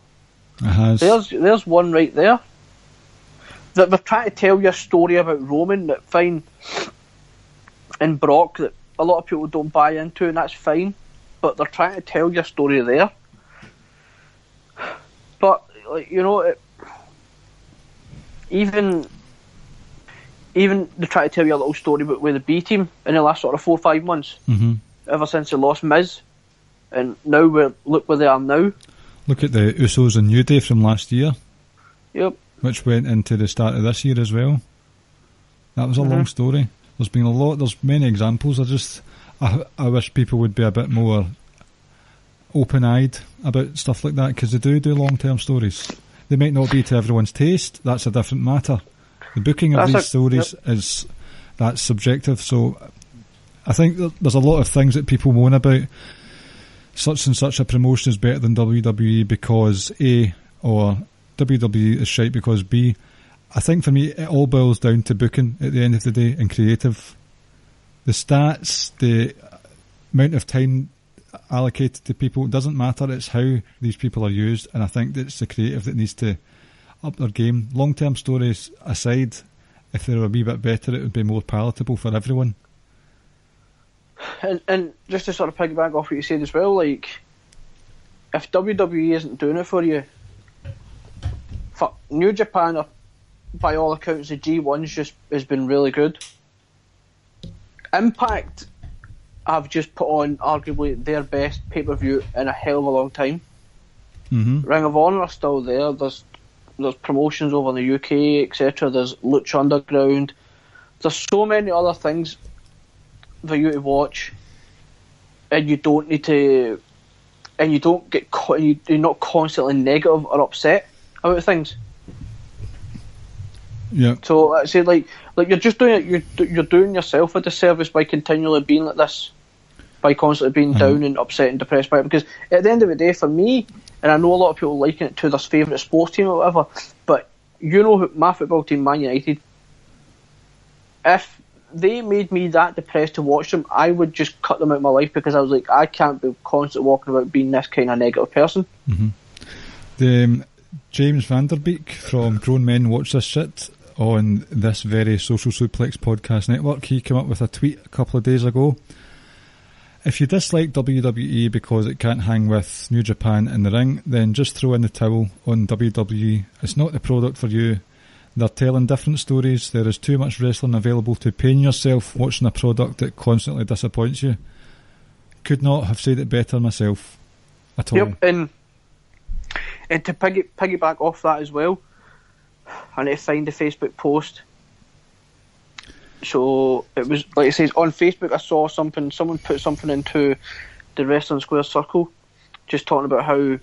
S3: it has.
S4: There's one right there. That they're trying to tell you a story about Roman that fine, and Brock that a lot of people don't buy into, and that's fine. But they're trying to tell you a story there. But even they try to tell you a little story with the B team in the last sort of 4 or 5 months. Ever since they lost Miz, and now look where they are now. Look at the
S3: Usos and New Day from last year.
S4: Yep.
S3: Which went into the start of this year as well. That was a long story. There's been there's many examples. I wish people would be a bit more open-eyed about stuff like that, because they do long-term stories. They might not be to everyone's taste, that's a different matter. The booking of these stories that's subjective, so I think there's a lot of things that people moan about. Such and such a promotion is better than WWE because A, or WWE is shite because B. I think for me it all boils down to booking at the end of the day, and creative. The stats, the amount of time allocated to people, it doesn't matter, it's how these people are used, and I think that it's the creative that needs to up their game. Long-term stories aside, if they were a wee bit better, it would be more palatable for everyone.
S4: And just to sort of piggyback off what you said as well, like, if WWE isn't doing it for you, New Japan, by all accounts, the G1's just has been really good. Impact have just put on arguably their best pay-per-view in a hell of a long time. Ring of Honor are still there. There's promotions over in the UK, etc. There's Lucha Underground. There's so many other things for you to watch, and you don't need to, and you don't get you're not constantly negative or upset about things.
S3: Yeah.
S4: So I say, like you're just doing it. You're doing yourself a disservice by continually being like this, by constantly being down and upset and depressed by it. Because at the end of the day, for me, and I know a lot of people liken it to their favourite sports team or whatever, but my football team, Man United, if they made me that depressed to watch them, I would just cut them out of my life, because I was like, I can't be constantly walking about being this kind of negative person.
S3: The James Vanderbeek from Grown Men Watch This Shit on this very Social Suplex podcast network, he came up with a tweet a couple of days ago. If you dislike WWE because it can't hang with New Japan in the ring, then just throw in the towel on WWE. It's not the product for you. They're telling different stories. There is too much wrestling available to pain yourself watching a product that constantly disappoints you. Could not have said it better myself at all.
S4: Yep, and to piggyback off that as well, I need to find the Facebook post. So it was, like it says, on Facebook I saw something, someone put something into the Wrestling Square Circle, just talking about how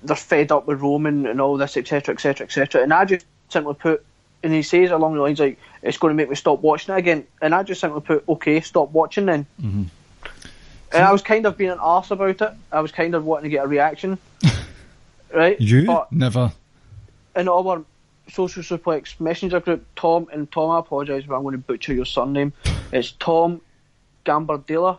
S4: they're fed up with Roman and all this, etc, etc, etc, and I just simply put, and he says along the lines like, it's going to make me stop watching it again, and I just simply put, okay, stop watching then. And I was kind of being an arse about it. I was kind of wanting to get a reaction. Right?
S3: But never.
S4: In our Social Suplex Messenger group, Tom, I apologise if I'm going to butcher your surname, It's Tom Gambardella.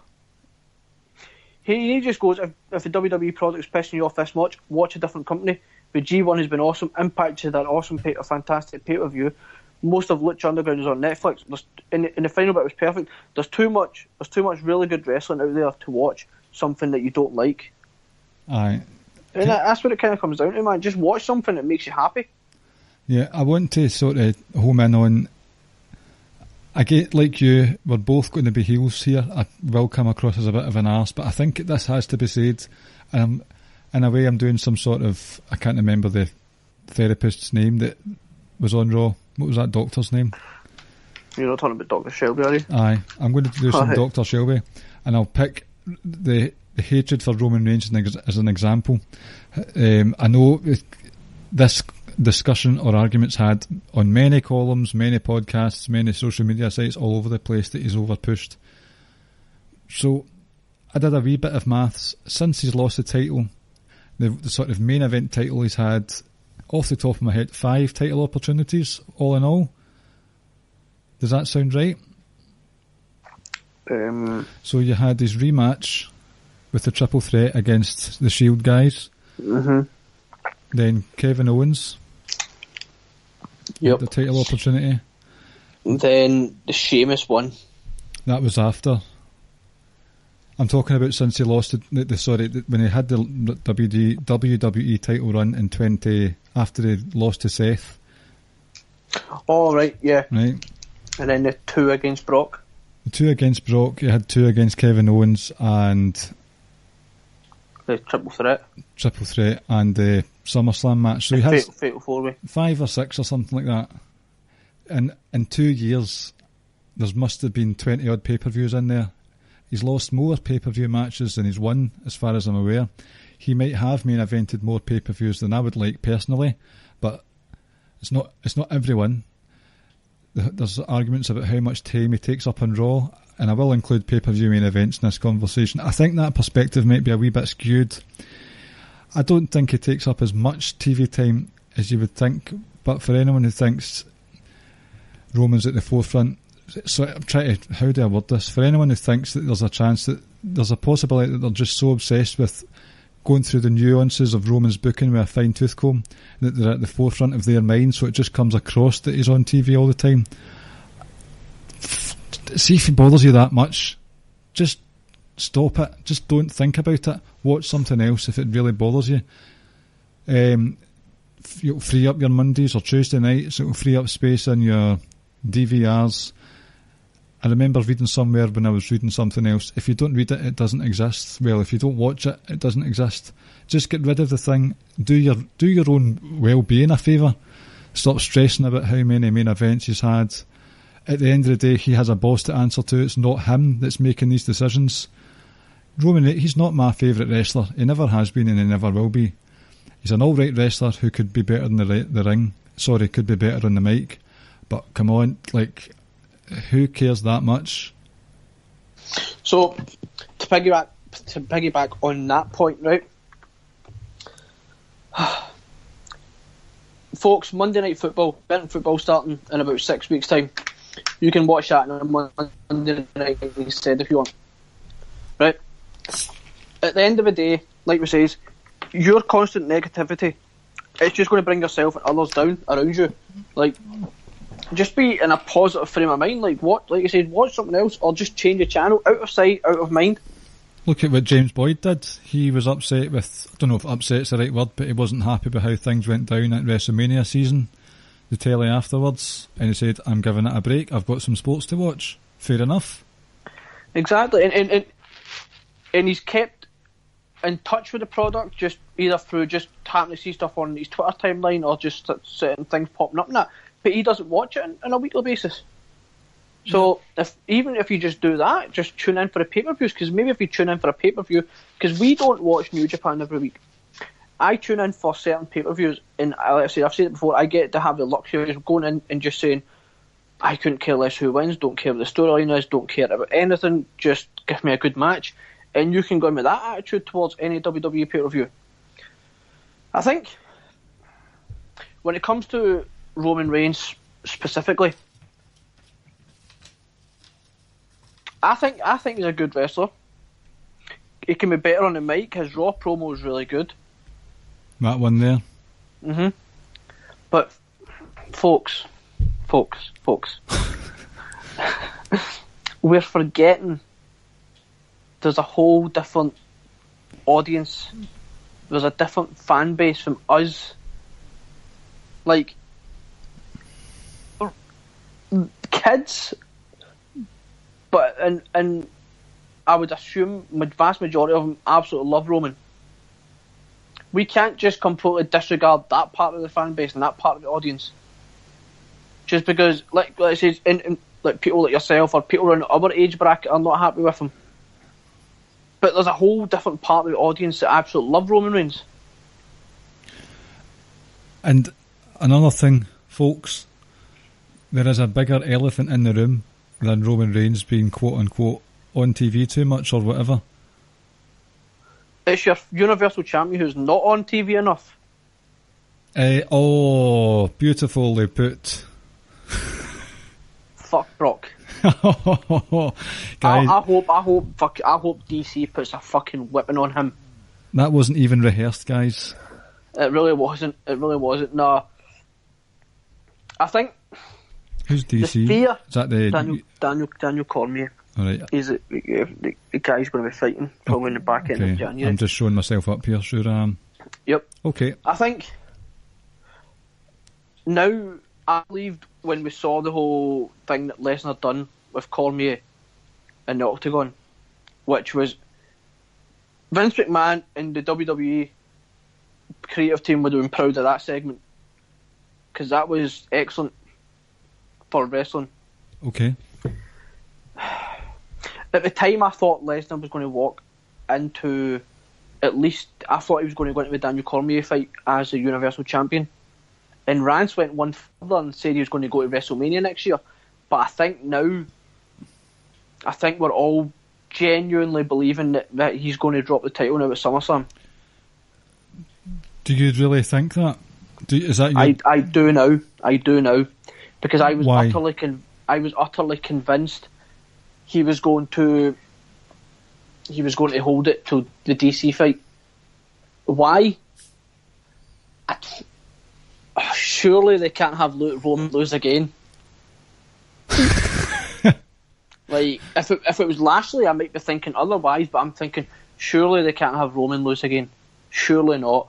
S4: He just goes, if the WWE product is pissing you off this much, watch a different company. But G1 has been awesome. Impact is an awesome, a fantastic pay-per-view. Most of Lucha Underground is on Netflix. In the final bit was perfect. There's too much really good wrestling out there to watch something that you don't like.
S3: Aye.
S4: And that's what it kind of comes down to, man. Just watch something that makes you happy.
S3: Yeah, I want to sort of home in on... I get, like you, we're both going to be heels here. I will come across as a bit of an arse, but I think this has to be said. In a way, I'm doing some sort of... I can't remember the therapist's name that was on Raw. What was that doctor's name?
S4: You're not talking about Dr. Shelby, are you?
S3: Aye, I'm going to do some Dr. Shelby, and I'll pick the hatred for Roman Reigns as an example. I know this discussion or arguments had on many columns, many podcasts, many social media sites all over the place that he's overpushed. So I did a wee bit of maths. Since he's lost the title, the sort of main event title he's had, off the top of my head, 5 title opportunities all in all. Does that sound right? So you had his rematch with the triple threat against the Shield guys. Mm-hmm. Then Kevin Owens.
S4: Yep.
S3: The title opportunity.
S4: Then the Sheamus one.
S3: That was after. I'm talking about since he lost when he had the WWE title run in after he lost to Seth.
S4: Oh, right, yeah.
S3: Right.
S4: And then the 2 against Brock.
S3: The 2 against Brock, you had 2 against Kevin Owens and...
S4: The triple threat.
S3: Triple threat and the SummerSlam match. So he has
S4: Fatal 4-way.
S3: 5 or 6 or something like that. And in 2 years, there must have been 20 odd pay-per-views in there. He's lost more pay-per-view matches than he's won, as far as I'm aware. He might have main evented more pay-per-views than I would like personally, but it's not everyone. There's arguments about how much time he takes up on Raw, and I will include pay-per-view main events in this conversation. I think that perspective might be a wee bit skewed. I don't think he takes up as much TV time as you would think, but for anyone who thinks Roman's at the forefront, so I'm trying to, how do I word this? For anyone who thinks that there's a chance that there's a possibility that they're just so obsessed with going through the nuances of Roman's booking with a fine tooth comb that they're at the forefront of their mind, so it just comes across that he's on TV all the time. See if he bothers you that much, just stop it. Just don't think about it. Watch something else if it really bothers you. You'll free up your Mondays or Tuesday nights. It'll free up space in your DVRs. I remember reading somewhere when I was reading something else, if you don't read it, it doesn't exist. Well, if you don't watch it, it doesn't exist. Just get rid of the thing. Do your own well-being a favour. Stop stressing about how many main events he's had. At the end of the day, he has a boss to answer to. It's not him that's making these decisions. Roman, he's not my favourite wrestler. He never has been and he never will be. He's an alright wrestler who could be better in the ring. Sorry, could be better on the mic. But come on, who cares that much?
S4: So, to piggyback on that point, right? Folks, Monday Night Football, Benton Football starting in about 6 weeks' time. You can watch that on Monday night instead if you want. Right? At the end of the day, like we says, your constant negativity, it's just going to bring yourself and others down around you. Just be in a positive frame of mind. Like you said, watch something else or just change the channel. Out of sight, out of mind.
S3: Look at what James Boyd did. He was upset with, I don't know if upset's the right word, but he wasn't happy with how things went down at WrestleMania season, the telly afterwards, and he said, I'm giving it a break, I've got some sports to watch. Fair enough. Exactly,
S4: and he's kept in touch with the product, just either through just happening to see stuff on his Twitter timeline or just certain things popping up in that, but he doesn't watch it on a weekly basis. So even if you just do that, just tune in for the pay-per-views, because maybe if you tune in for a pay-per-view, because we don't watch New Japan every week, I tune in for certain pay-per-views, and I've said it before, I get to have the luxury of going in and just saying, I couldn't care less who wins, don't care what the storyline is, don't care about anything, just give me a good match, and you can go in with that attitude towards any WWE pay-per-view. I think when it comes to Roman Reigns specifically, I think he's a good wrestler. He can be better on the mic. His Raw promo is really good.
S3: That one there.
S4: But folks, we're forgetting there's a whole different audience. There's a different fan base from us. Like, kids, but and I would assume the vast majority of them absolutely love Roman. We can't just completely disregard that part of the fan base and that part of the audience just because, like I said, like people like yourself or people in our age bracket are not happy with him. But there's a whole different part of the audience that absolutely love Roman Reigns.
S3: And another thing, folks, there is a bigger elephant in the room than Roman Reigns being quote-unquote on TV too much or whatever.
S4: It's your Universal Champion who's not on TV enough.
S3: Oh, beautifully put.
S4: Fuck Brock.
S3: Guys,
S4: I hope DC puts a fucking whipping on him.
S3: that wasn't even rehearsed, guys.
S4: It really wasn't. No. I think
S3: Who's DC?
S4: the fear.
S3: Is that the
S4: Daniel Cormier.
S3: All right.
S4: He's the guy's going to be fighting probably in the back end of January.
S3: I'm just showing myself up here, sure I am.
S4: Yep.
S3: Okay.
S4: I think now, I believed when we saw the whole thing that Lesnar done with Cormier in the Octagon, which was Vince McMahon and the WWE creative team would have been proud of that segment because that was excellent for wrestling.
S3: Okay.
S4: At the time, I thought Lesnar was going to walk into, at least, I thought he was going to go into the Daniel Cormier fight as the Universal Champion. And Rance went one further and said he was going to go to WrestleMania next year. But I think now, we're all genuinely believing that he's going to drop the title now at SummerSlam.
S3: Do you really think that? Is that your...
S4: I do now. Because I was
S3: Why?
S4: utterly convinced he was going to hold it till the DC fight. Why? Surely they can't have Roman lose again. Like if it was Lashley, I might be thinking otherwise, but I'm thinking surely they can't have Roman lose again. Surely not.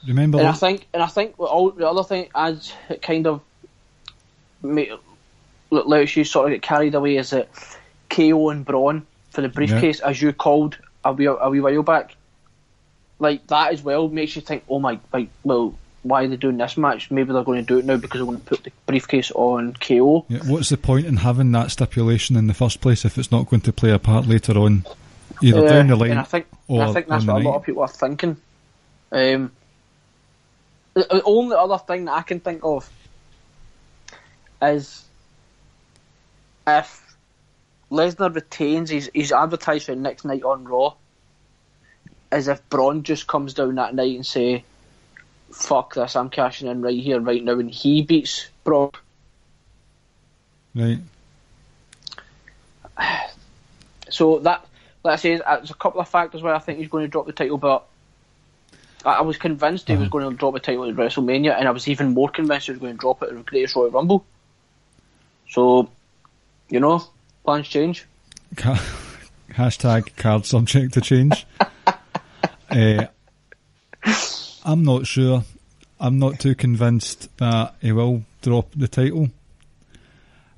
S3: Remember?
S4: And I think all the other thing as it kind of lets you sort of get carried away is that KO and Braun for the briefcase, as you called a wee while back, like that as well makes you think, oh my, like, well, why are they doing this match? Maybe they're going to do it now because they're going to put the briefcase on KO.
S3: Yeah, what's the point in having that stipulation in the first place if it's not going to play a part later on, either down the line
S4: and I think that's what a lot of people are thinking. The only other thing that I can think of is if Lesnar retains, he's advertised for the next night on Raw, as if Braun just comes down that night and say, fuck this, I'm cashing in right here, right now, and he beats Brock.
S3: Right.
S4: So that, like I say, there's a couple of factors where I think he's going to drop the title, but I was convinced he was going to drop the title at WrestleMania, and I was even more convinced he was going to drop it at the Greatest Royal Rumble. So, plans change.
S3: Hashtag card subject to change. I'm not sure. I'm not too convinced that he will drop the title,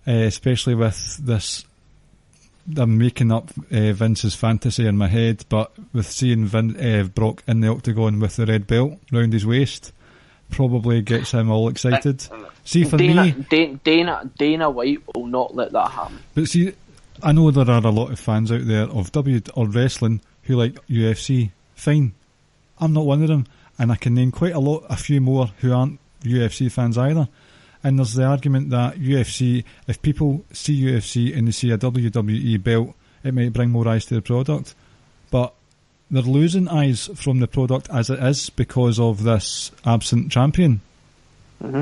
S3: especially with this. I'm making up Vince's fantasy in my head, but with seeing Brock in the Octagon with the red belt round his waist, probably gets him all excited. See, for me,
S4: Dana White will not let that happen.
S3: But see, I know there are a lot of fans out there of or wrestling who like UFC. Fine, I'm not one of them, and I can name quite a few more who aren't UFC fans either. And there's the argument that UFC, if people see UFC and they see a WWE belt, it might bring more eyes to the product. But they're losing eyes from the product as it is because of this absent champion. Mm-hmm.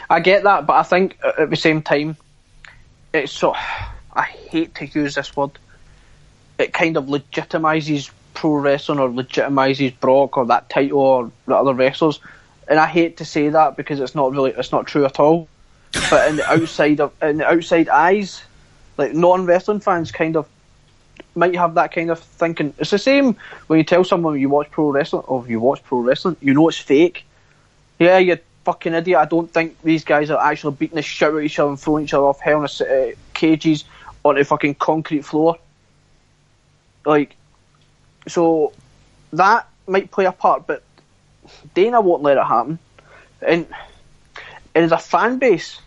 S4: I get that, but I think at the same time, it's so. I hate to use this word, it kind of legitimizes pro wrestling or legitimizes Brock or that title or the other wrestlers, and I hate to say that because it's not true at all. But in the outside eyes, like non-wrestling fans kind of might have that kind of thinking. It's the same when you tell someone you watch pro wrestling, you know it's fake. Yeah, you fucking idiot. I don't think these guys are actually beating the shit out of each other and throwing each other off hell in a cages onto fucking concrete floor. Like, so that might play a part, but Dana won't let it happen. And as a fan base,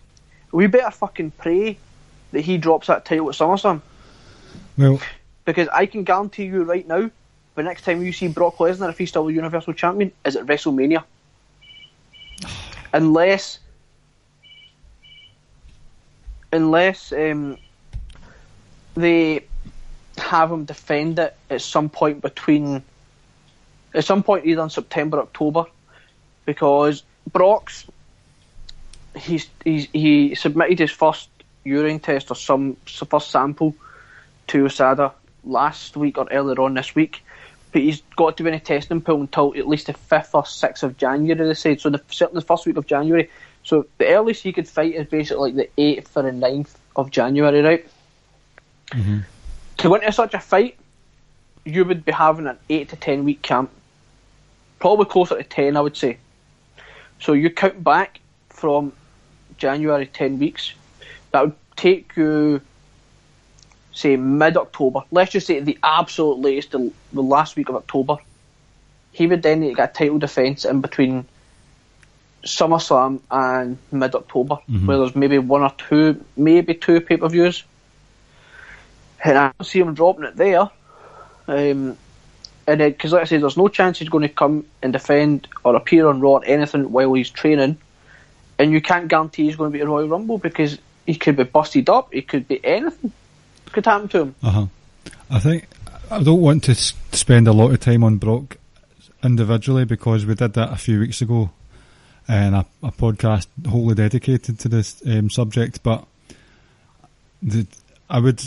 S4: we better fucking pray that he drops that title at SummerSlam.
S3: Well,
S4: because I can guarantee you right now, the next time you see Brock Lesnar, if he's still the Universal Champion, is at WrestleMania. Unless they have him defend it at some point either in September or October, because Brock's he submitted his first urine test or first sample to USADA last week or earlier on this week, but he's got to be in a testing pool until at least the 5th or 6th of January, they said, so certainly the first week of January. So the earliest he could fight is basically like the 8th or the 9th of January, right?
S3: Mm-hmm.
S4: To go into such a fight, you would be having an 8 to 10 week camp, probably closer to 10, I would say. So you count back from January 10 weeks, that would take you, say, mid-October. Let's just say the absolute latest, the last week of October. He would then need to get a title defence in between SummerSlam and mid-October, where there's maybe one or two, maybe two pay-per-views. And I don't see him dropping it there. And then, because like I said, there's no chance he's going to come and defend or appear on Raw or anything while he's training. And you can't guarantee he's going to be at Royal Rumble because he could be busted up, he could be anything. Could happen to him.
S3: I think I don't want to spend a lot of time on Brock individually because we did that a few weeks ago and a podcast wholly dedicated to this subject, but I would,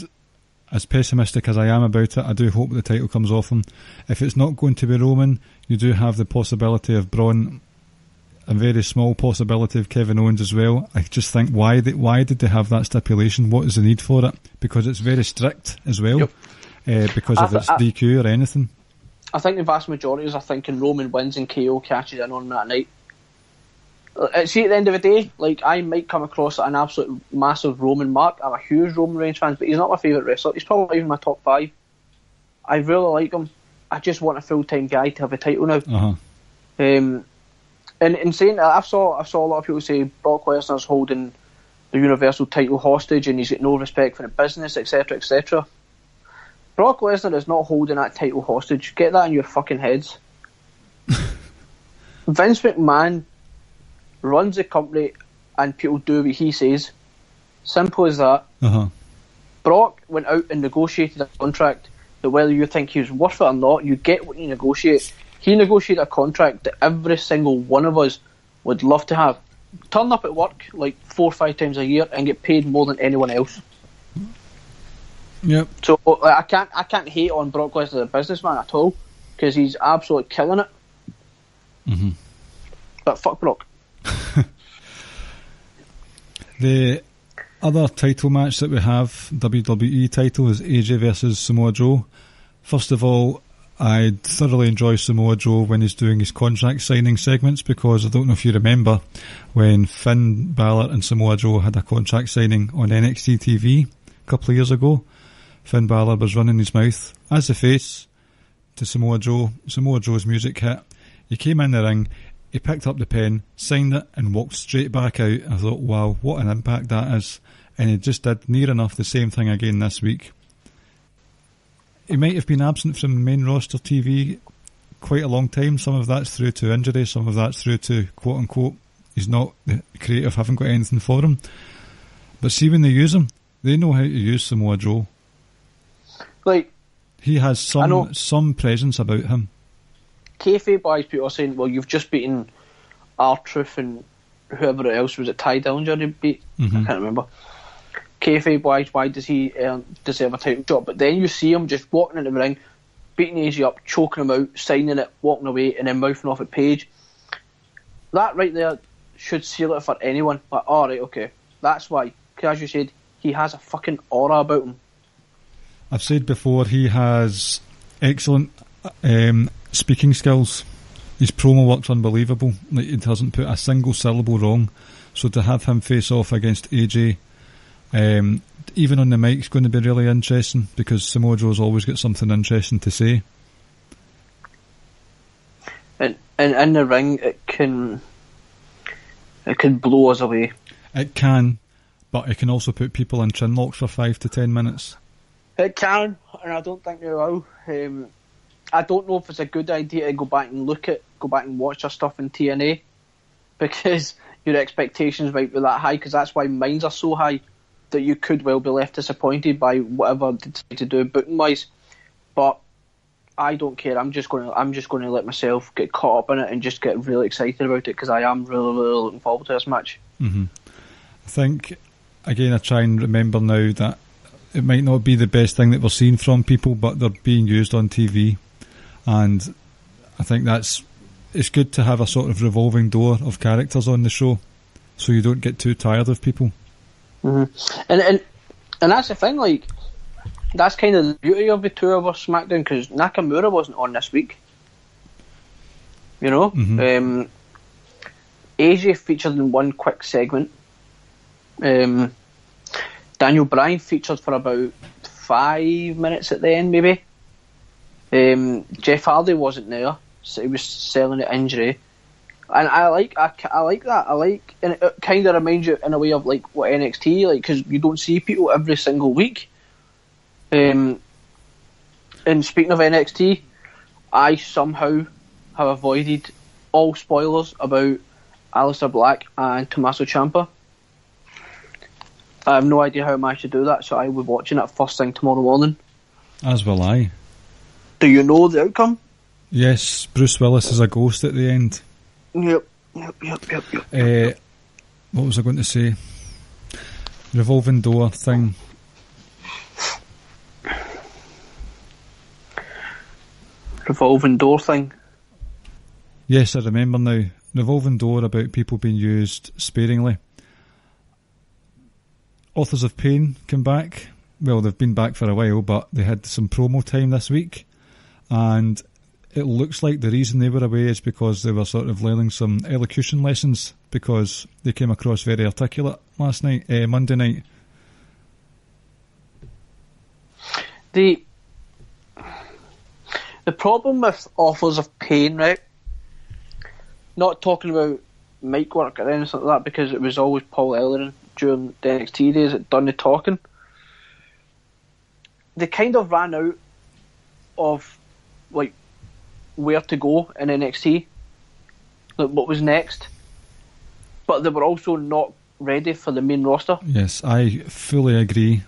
S3: as pessimistic as I am about it, I do hope the title comes off him. If it's not going to be Roman, you do have the possibility of Braun, a very small possibility of Kevin Owens as well. I just think, why did they have that stipulation? What is the need for it? Because it's very strict as well. Yep. Because if it's DQ or anything. I
S4: think the vast majority are thinking Roman wins and KO catches in on that night. See, at the end of the day, like, I might come across an absolute massive Roman mark. I'm a huge Roman Reigns fan, but he's not my favourite wrestler. He's probably not even my top 5. I really like him. I just want a full-time guy to have a title now. And in saying that, I saw a lot of people say Brock Lesnar's holding the Universal title hostage and he's got no respect for the business, etc., etc. Brock Lesnar is not holding that title hostage. Get that in your fucking heads. Vince McMahon runs the company and people do what he says. Simple as that. Brock went out and negotiated a contract that whether you think he was worth it or not, you get what you negotiate. He negotiated a contract that every single one of us would love to have. Turn up at work like 4 or 5 times a year and get paid more than anyone else.
S3: Yep.
S4: So I can't hate on Brock Lesnar as a businessman at all because he's absolutely killing it. But fuck Brock.
S3: The other title match that we have, WWE title, is AJ versus Samoa Joe. First of all, I thoroughly enjoy Samoa Joe when he's doing his contract signing segments, because I don't know if you remember when Finn Balor and Samoa Joe had a contract signing on NXT TV a couple of years ago. Finn Balor was running his mouth as the face to Samoa Joe. Samoa Joe's music hit. He came in the ring, he picked up the pen, signed it and walked straight back out. I thought, wow, what an impact that is. And he just did near enough the same thing again this week. He might have been absent from main roster TV quite a long time. Some of that's through to injury, some of that's through to quote unquote he's not the creative, haven't got anything for him. But see, when they use him, they know how to use Samoa Joe.
S4: Like,
S3: he has some presence about him.
S4: Kayfabe wise, people are saying, well, you've just beaten R-Truth and whoever else was it, Ty Dillinger you beat? I can't remember. kayfabe-wise, why does he deserve a title shot? But then you see him just walking into the ring, beating AJ up, choking him out, signing it, walking away, and then mouthing off at Paige. That right there should seal it for anyone. Like, all right, okay, that's why. Because as you said, he has a fucking aura about him.
S3: I've said before, he has excellent speaking skills. His promo work's unbelievable. Like, he doesn't put a single syllable wrong. So to have him face off against AJ, even on the mic, is going to be really interesting, because Samoa Joe's always got something interesting to say.
S4: And in the ring, it can blow us away.
S3: It can, but it can also put people in chin locks for 5 to 10 minutes.
S4: It can, and I don't think they will. I don't know if it's a good idea to go back and watch our stuff in TNA, because your expectations might be that high, because that's why mine are so high, that you could well be left disappointed by whatever they decide to do booking wise. But I don't care. I'm just going to let myself get caught up in it and just get really excited about it, because I am really, really looking forward to this match.
S3: Mm-hmm. I think, again, I try and remember now that it might not be the best thing that we're seeing from people, but they're being used on TV, and I think it's good to have a sort of revolving door of characters on the show, so you don't get too tired of people.
S4: Mm-hmm. And that's the thing, like, that's kind of the beauty of the 2 hour SmackDown, because Nakamura wasn't on this week. You know?
S3: Mm-hmm.
S4: AJ featured in one quick segment. Daniel Bryan featured for about 5 minutes at the end, maybe. Jeff Hardy wasn't there, so he was selling the injury. And I like that. And it kind of reminds you in a way of like what NXT, like, because you don't see people every single week. And speaking of NXT, I somehow have avoided all spoilers about Aleister Black and Tommaso Ciampa. I have no idea how I managed to do that, so I will be watching it first thing tomorrow morning.
S3: As will I.
S4: Do you know the outcome?
S3: Yes, Bruce Willis is a ghost at the end.
S4: Yep.
S3: What was I going to say? Revolving door thing.
S4: Revolving door thing?
S3: Yes, I remember now. Revolving door about people being used sparingly. Authors of Pain come back. Well, they've been back for a while, but they had some promo time this week, and it looks like the reason they were away is because they were sort of learning some elocution lessons, because they came across very articulate Monday night.
S4: The problem with Authors of Pain, right? Not talking about mic work or anything like that, because it was always Paul Ellering during the NXT days that done the talking. They kind of ran out of like where to go in NXT, like what was next, but they were also not ready for the main roster.
S3: Yes, I fully agree.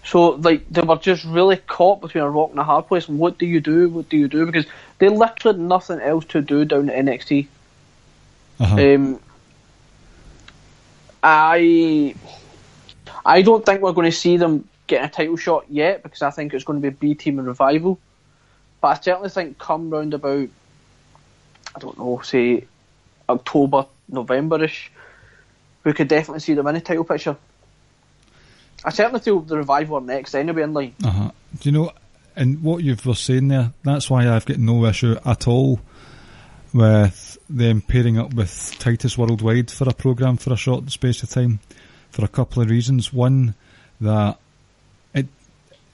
S4: So like they were just really caught between a rock and a hard place. What do you do? Because they literally had nothing else to do down at NXT.
S3: Uh-huh.
S4: I don't think we're going to see them getting a title shot yet, because I think it's going to be B Team and Revival. But I certainly think come round about, I don't know, say October, November-ish, we could definitely see them in a title picture. I certainly feel the Revival are next anyway in line.
S3: Uh-huh. Do you know, and what you were saying there, that's why I've got no issue at all with them pairing up with Titus Worldwide for a programme for a short space of time, for a couple of reasons. One, that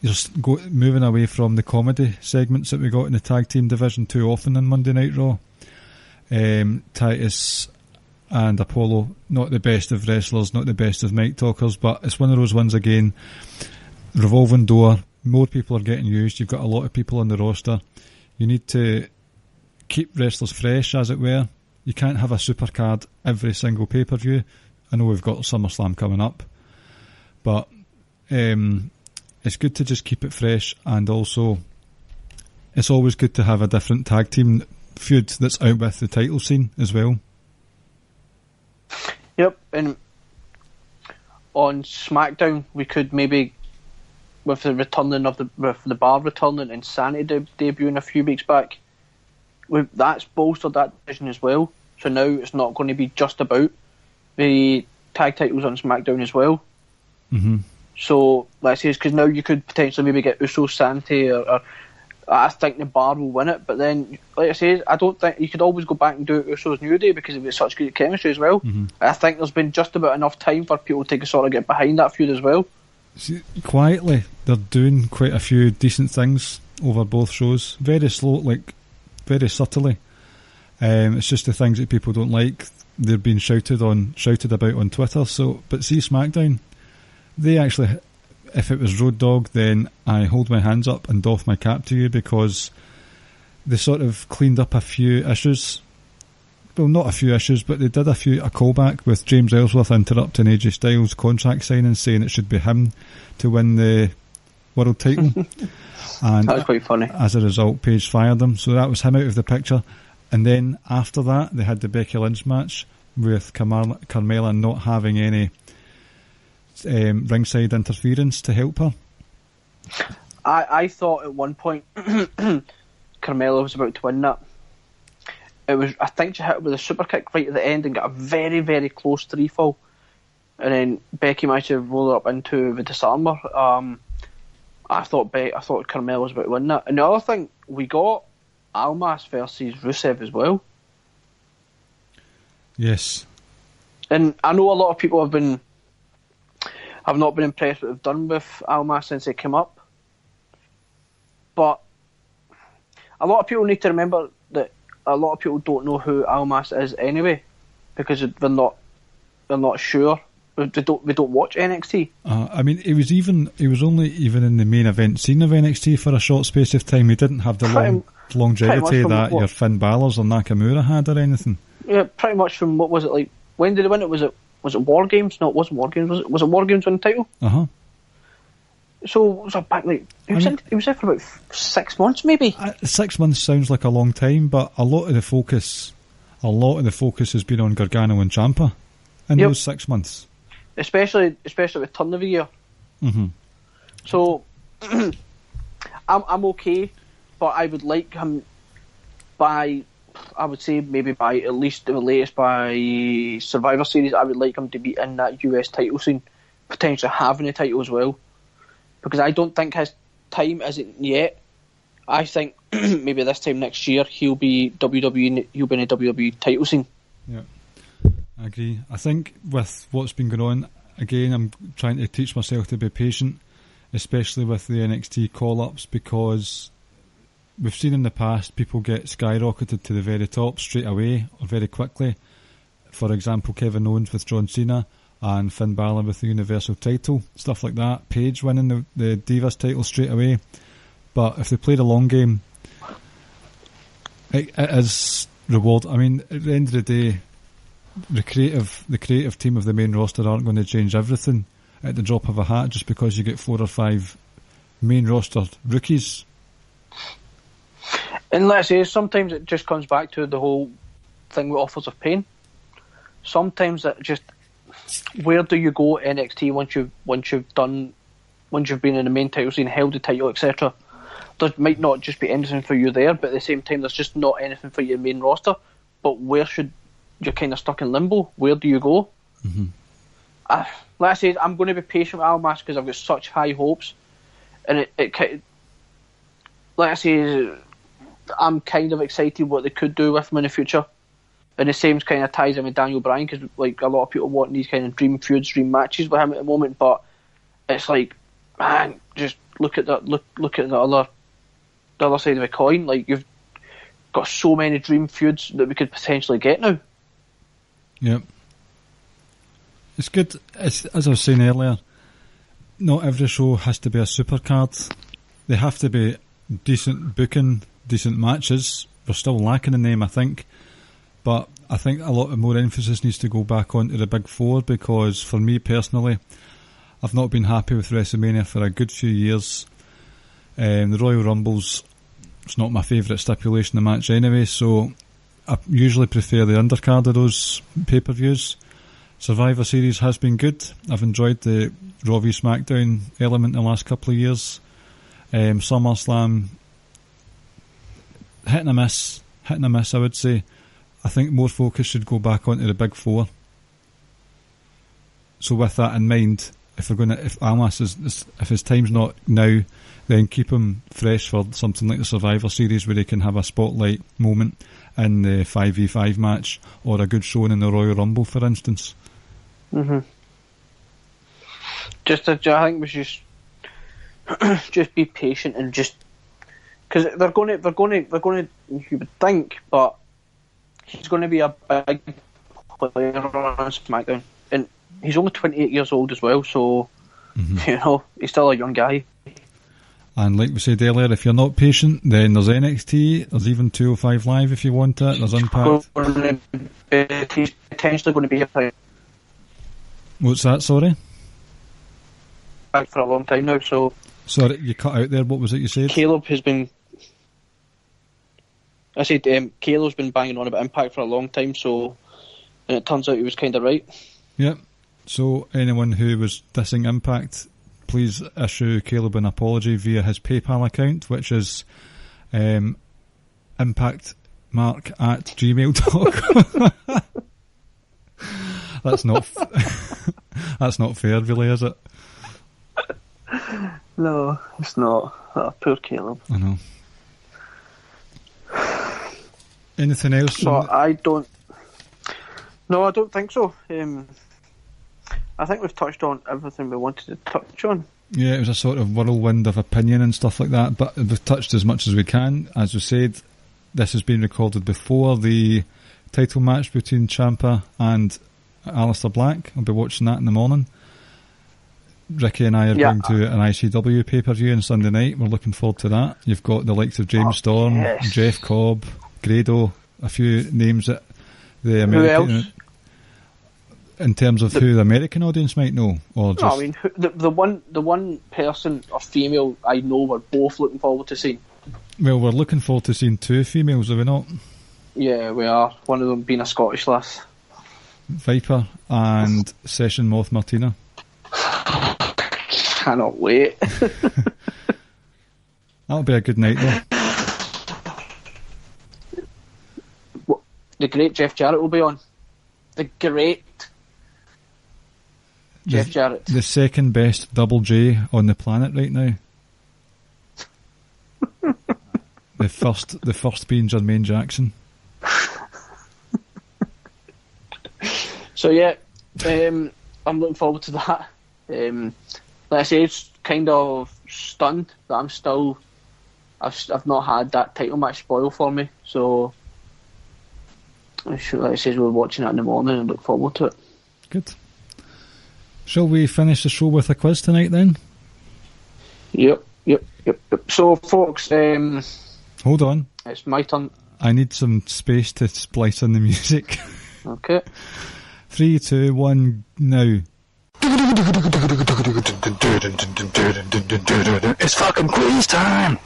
S3: you're moving away from the comedy segments that we got in the tag team division too often on Monday Night Raw. Titus and Apollo, not the best of wrestlers, not the best of mic talkers, but it's one of those ones again, revolving door, more people are getting used, you've got a lot of people on the roster, you need to keep wrestlers fresh, as it were. You can't have a super card every single pay-per-view. I know we've got SummerSlam coming up, but it's good to just keep it fresh, and also it's always good to have a different tag team feud that's out with the title scene as well.
S4: Yep, and on SmackDown we could maybe, with the returning of the Bar returning and Sanity debuting a few weeks back, that's bolstered that division as well. So now it's not going to be just about the tag titles on SmackDown as well.
S3: Mm-hmm.
S4: So let's say, because now you could potentially maybe get Uso, Sanity, or I think the Bar will win it. But then, like I say, I don't think you could always go back and do Uso's New Day because of its such good chemistry as well.
S3: Mm-hmm.
S4: I think there's been just about enough time for people to sort of get behind that feud as well.
S3: See, quietly, they're doing quite a few decent things over both shows. Very slow, very subtly. It's just the things that people don't like. They're being shouted about on Twitter. So, but see SmackDown, they actually, if it was Road Dogg, then I hold my hands up and doff my cap to you, because they sort of cleaned up a few issues. Well, not a few issues, but they did a callback with James Ellsworth interrupting AJ Styles' contract signing, saying it should be him to win the world title. And
S4: that was quite funny.
S3: As a result, Paige fired him, so that was him out of the picture. And then after that, they had the Becky Lynch match with Carmella not having any ringside interference to help her.
S4: I thought at one point Carmella was about to win that. I think she hit it with a super kick right at the end and got a very, very close 3-fall. And then Becky managed to roll her up into the disarmer. I thought Carmella was about to win that. And the other thing, we got Almas versus Rusev as well.
S3: Yes.
S4: And I know a lot of people have not been impressed with what they've done with Almas since they came up. But a lot of people need to remember that a lot of people don't know who Almas is anyway, because they're not sure. They don't watch NXT.
S3: I mean, he was only even in the main event scene of NXT for a short space of time. He didn't have the longevity that your Finn Balor's or Nakamura had or anything.
S4: Yeah, pretty much from, what was it like? When did he win it? Was it War Games? No, it wasn't War Games. Was it War Games win the title? So it was back like he was there for about 6 months, maybe.
S3: 6 months sounds like a long time, but a lot of the focus has been on Gargano and Ciampa in those 6 months. Especially
S4: at the turn of the year.
S3: Mm-hmm.
S4: So I'm okay, but I would like him by at least the latest by Survivor Series. I would like him to be in that US title scene, potentially having a title as well, because I don't think his time isn't yet. I think maybe this time next year he'll be in a WWE title scene.
S3: Yeah, I agree. I think with what's been going on, again, I'm trying to teach myself to be patient, especially with the NXT call-ups, because we've seen in the past people get skyrocketed to the very top straight away or very quickly. For example, Kevin Owens with John Cena and Finn Balor with the Universal title, stuff like that. Paige winning the Divas title straight away. But if they play the long game, it is reward. I mean, at the end of the day, the creative team of the main roster aren't going to change everything at the drop of a hat just because you get 4 or 5 main roster rookies.
S4: And let's say sometimes it just comes back to the whole thing with Authors of Pain. Sometimes it just, where do you go NXT once you've been in the main title scene, held the title, etc. There might not just be anything for you there, but at the same time there's just not anything for your main roster. But you're kind of stuck in limbo. Where do you go?
S3: Mm-hmm.
S4: Like I said, I'm going to be patient with Almas because I've got such high hopes, and like I say, I'm kind of excited what they could do with him in the future. And the same kind of ties in with Daniel Bryan, because like a lot of people want these kind of dream feuds, dream matches with him at the moment. But it's like, man, just look at that. Look at the other side of the coin. Like, you've got so many dream feuds that we could potentially get now.
S3: Yep. It's good. As I was saying earlier, not every show has to be a supercard. They have to be decent booking, decent matches. We're still lacking in them, I think. But I think a lot more emphasis needs to go back onto the big four, because for me personally, I've not been happy with WrestleMania for a good few years. The Royal Rumble's, it's not my favourite stipulation of the match anyway, so I usually prefer the undercard of those pay-per-views. Survivor Series has been good. I've enjoyed the Raw v SmackDown element the last couple of years. SummerSlam, hit and a miss, I would say. I think more focus should go back onto the big four. So with that in mind, if Almas if his time's not now, then keep him fresh for something like the Survivor Series where he can have a spotlight moment in the 5v5 match or a good showing in the Royal Rumble, for instance.
S4: I think we should just be patient and just because they're going to. You would think, but he's going to be a big player on SmackDown, and he's only 28 years old as well. So he's still a young guy. And
S3: like we said earlier, if you're not patient, then there's NXT, there's even 205 Live if you want it, there's Impact.
S4: He's potentially going to be a
S3: What's that, sorry?
S4: Back for a long time now, so...
S3: Sorry, you cut out there, what was it you said?
S4: Caleb's been banging on about Impact for a long time, so... And it turns out he was kind of right.
S3: Yep. So, anyone who was dissing Impact, please issue Caleb an apology via his PayPal account, which is impactmark@gmail.com. That's not fair, really, is it?
S4: No, it's not. Oh, poor Caleb.
S3: I know. Anything else?
S4: No, I don't think so. I think we've touched on everything we wanted to touch on.
S3: Yeah, it was a sort of whirlwind of opinion and stuff like that, but we've touched as much as we can. As we said, this has been recorded before the title match between Ciampa and Aleister Black. I'll be watching that in the morning. Ricky and I are going to an ICW pay-per-view on Sunday night. We're looking forward to that. You've got the likes of James Storm, Jeff Cobb, Grado, a few names that the American...
S4: Who else?
S3: In terms of who the American audience might know, or just...
S4: No, I mean, the one person or female I know we're both looking forward to seeing.
S3: Well, we're looking forward to seeing two females, are we not?
S4: Yeah, we are. One of them being a Scottish lass.
S3: Viper and Session Moth Martina.
S4: Cannot wait.
S3: That'll be a good night, though.
S4: The great Jeff Jarrett will be on. The great Jeff Jarrett.
S3: The second best Double J on the planet right now. the first being Jermaine Jackson.
S4: So yeah, I'm looking forward to that. Like I say, it's kind of stunned that I've not had that title match spoil for me. So, like I say, we're watching it in the morning and look forward to it.
S3: Good. Shall we finish the show with a quiz tonight then?
S4: Yep. So, folks,
S3: hold on.
S4: It's my turn.
S3: I need some space to splice in the music.
S4: Okay.
S3: 3, 2, 1, now.
S5: It's fucking quiz time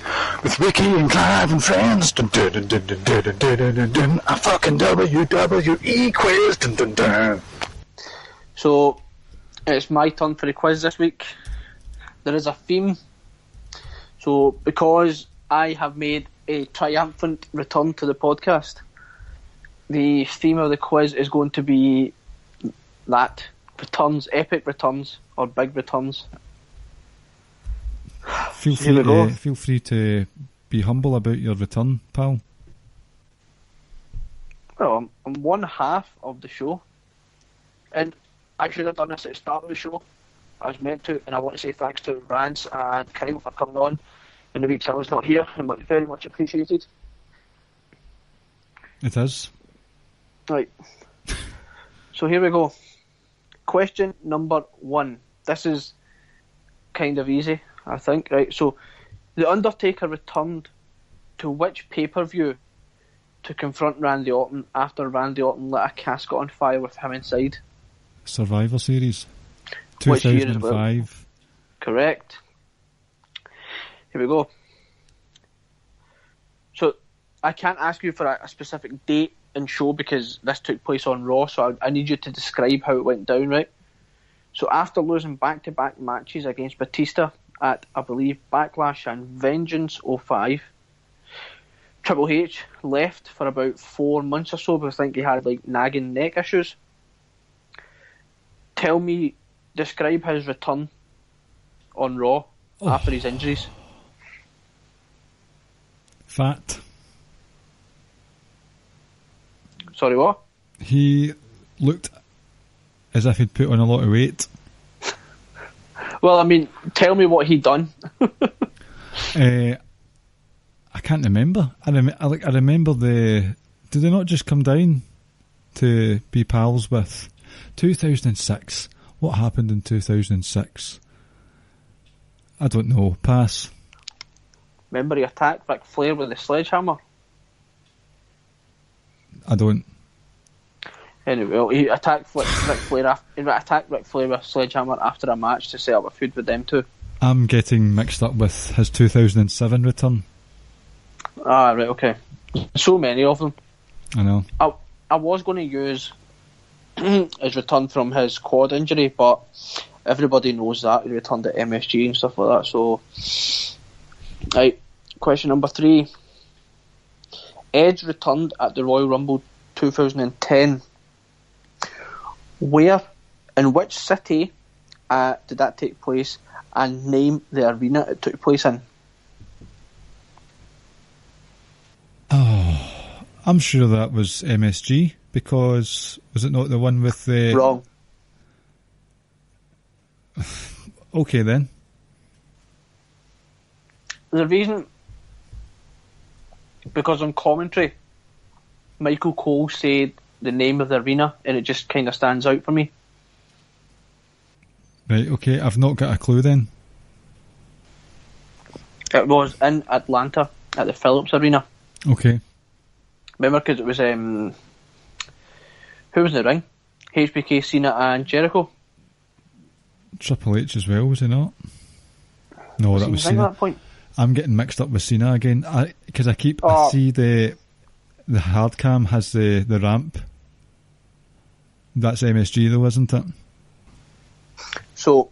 S5: with Ricky and Clive and friends. A fucking WWE quiz.
S4: So it's my turn for the quiz this week. There is a theme. So because I have made a triumphant return to the podcast, the theme of the quiz is going to be that. Returns, epic returns, or big returns.
S3: Feel free to be humble about your return, pal.
S4: Well, I'm one half of the show, and I should have done this at the start of the show. I was meant to, and I want to say thanks to Rance and Kyle for coming on in the weeks I was not here, and very much appreciated.
S3: It is.
S4: Right. So here we go. Question number 1. This is kind of easy, I think. Right. So, The Undertaker returned to which pay-per-view to confront Randy Orton after Randy Orton lit a casket on fire with him inside?
S3: Survivor Series.
S4: Which year as
S3: 2005.
S4: well? Correct. Here we go. So, I can't ask you for a specific date and show because this took place on Raw, so I need you to describe how it went down, right? So after losing back-to-back matches against Batista at, I believe, Backlash and Vengeance 05, Triple H left for about 4 months or so because I think he had like nagging neck issues. Describe his return on Raw after his injuries.
S3: Fat.
S4: Sorry, what?
S3: He looked as if he'd put on a lot of weight.
S4: Well, I mean, tell me what he'd done.
S3: I can't remember. I remember Did they not just come down to be pals with 2006? What happened in 2006? I don't know. Pass.
S4: Remember he attacked Ric Flair with the sledgehammer?
S3: I don't.
S4: Anyway, well, he attacked Ric Flair with a sledgehammer after a match to set up a feud with them two.
S3: I'm getting mixed up with his 2007 return.
S4: Ah, right, okay. So many of them.
S3: I know.
S4: I was going to use his return from his quad injury, but everybody knows that. He returned at MSG and stuff like that, so... Right, question number 3. Edge returned at the Royal Rumble 2010. Where, in which city did that take place, and name the arena it took place in?
S3: Oh, I'm sure that was MSG, because was it not the one with the...
S4: Wrong.
S3: Okay then.
S4: The reason, because on commentary, Michael Cole said the name of the arena, and it just kind of stands out for me.
S3: Right, okay, I've not got a clue then.
S4: It was in Atlanta at the Phillips Arena.
S3: Okay.
S4: Remember, because it was who was in the ring? HBK, Cena, and Jericho.
S3: Triple H as well, was he not? No, that was
S4: At
S3: Cena.
S4: that point.
S3: I'm getting mixed up with Cena again because I see the hard cam has the ramp. That's MSG though, isn't it?
S4: So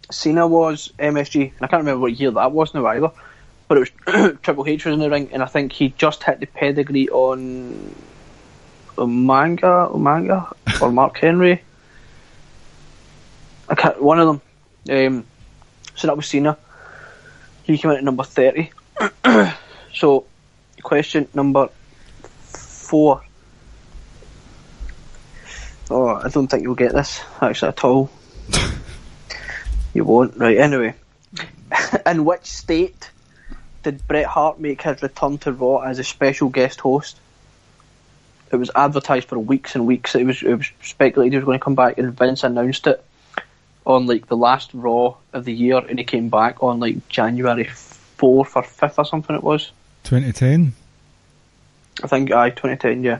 S4: Cena was MSG, and I can't remember what year that was now either. But it was Triple H was in the ring, and I think he just hit the pedigree on Omanga or Mark Henry. One of them. So that was Cena. He came in at number 30. So, question number 4. Oh, I don't think you'll get this actually at all. You won't. Right, anyway. In which state did Bret Hart make his return to Raw as a special guest host? It was advertised for weeks and weeks. It was speculated he was going to come back, and Vince announced it on like the last Raw of the year, and he came back on like January 4th or 5th or something it was.
S3: 2010?
S4: I think, 2010, yeah.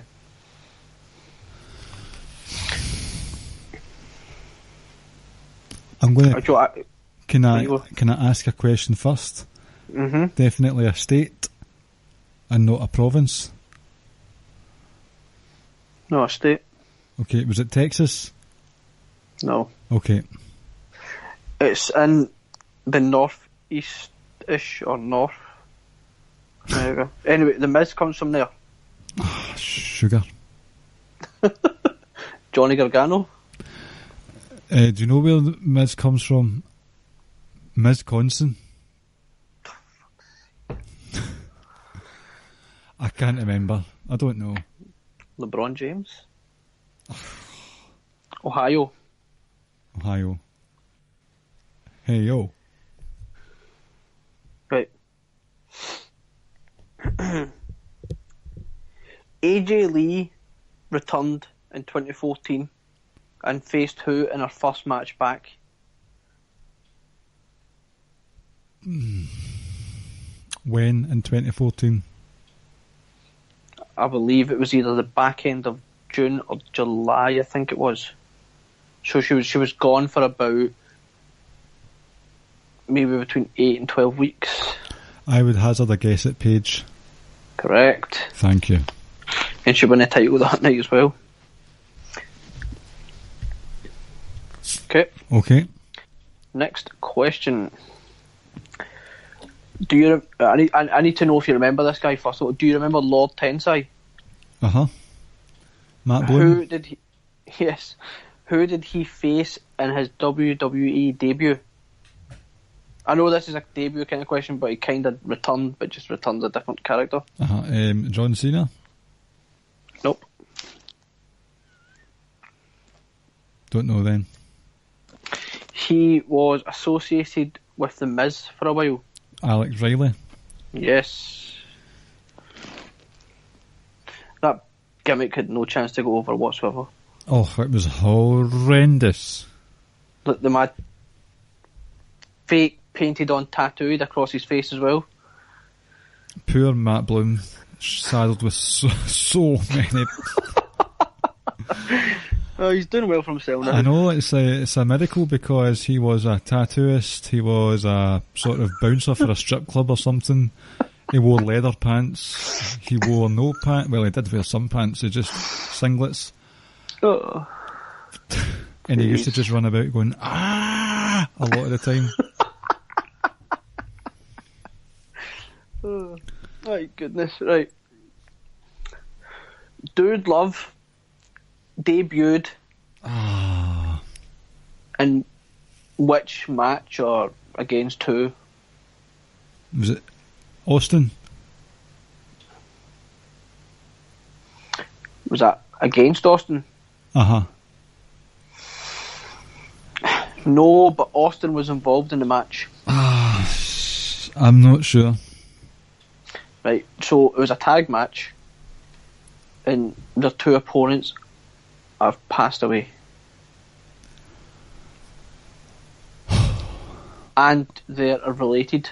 S3: I'm going to... Can I ask a question first?
S4: Mm-hmm.
S3: Definitely a state and not a province.
S4: No, a state.
S3: Okay, was it Texas?
S4: No.
S3: Okay.
S4: It's in the northeast-ish or north. There you go. Anyway, the Miz comes from there.
S3: Sugar.
S4: Johnny Gargano.
S3: Do you know where the Miz comes from? Wisconsin. I can't remember. I don't know.
S4: LeBron James. Ohio.
S3: Hey, yo.
S4: Right. AJ Lee returned in 2014 and faced who in her first match back?
S3: When in 2014?
S4: I believe it was either the back end of June or July, I think it was. So she was gone for about maybe between 8 and 12 weeks.
S3: I would hazard a guess at Paige.
S4: Correct.
S3: Thank you.
S4: And she won the title that night as well.
S3: Okay.
S4: Next question. Do you? I need to know if you remember this guy first of all. Do you remember Lord Tensai?
S3: Matt Bloom.
S4: Who did he? Yes. Who did he face in his WWE debut? I know this is a debut kind of question, but he kind of returned, but just returned a different character.
S3: John Cena.
S4: Nope.
S3: Don't know then.
S4: He was associated with The Miz for a while.
S3: Alex Riley.
S4: Yes. That gimmick had no chance to go over whatsoever.
S3: Oh, it was horrendous.
S4: The mad fake painted on tattooed across his face as well.
S3: Poor Matt Bloom, saddled with so many.
S4: Oh, he's doing well for himself now.
S3: I know, it's a miracle, because he was a tattooist, he was a sort of bouncer for a strip club or something. He wore leather pants, he wore no pants, well, he did wear some pants, he just singlets.
S4: Oh.
S3: And he used to just run about going, a lot of the time.
S4: Oh, my goodness, right. Dude Love debuted in which match or against who?
S3: Was it Austin?
S4: Was that against Austin? No, but Austin was involved in the match.
S3: I'm not sure.
S4: Right, so it was a tag match, and their two opponents have passed away. And they're related.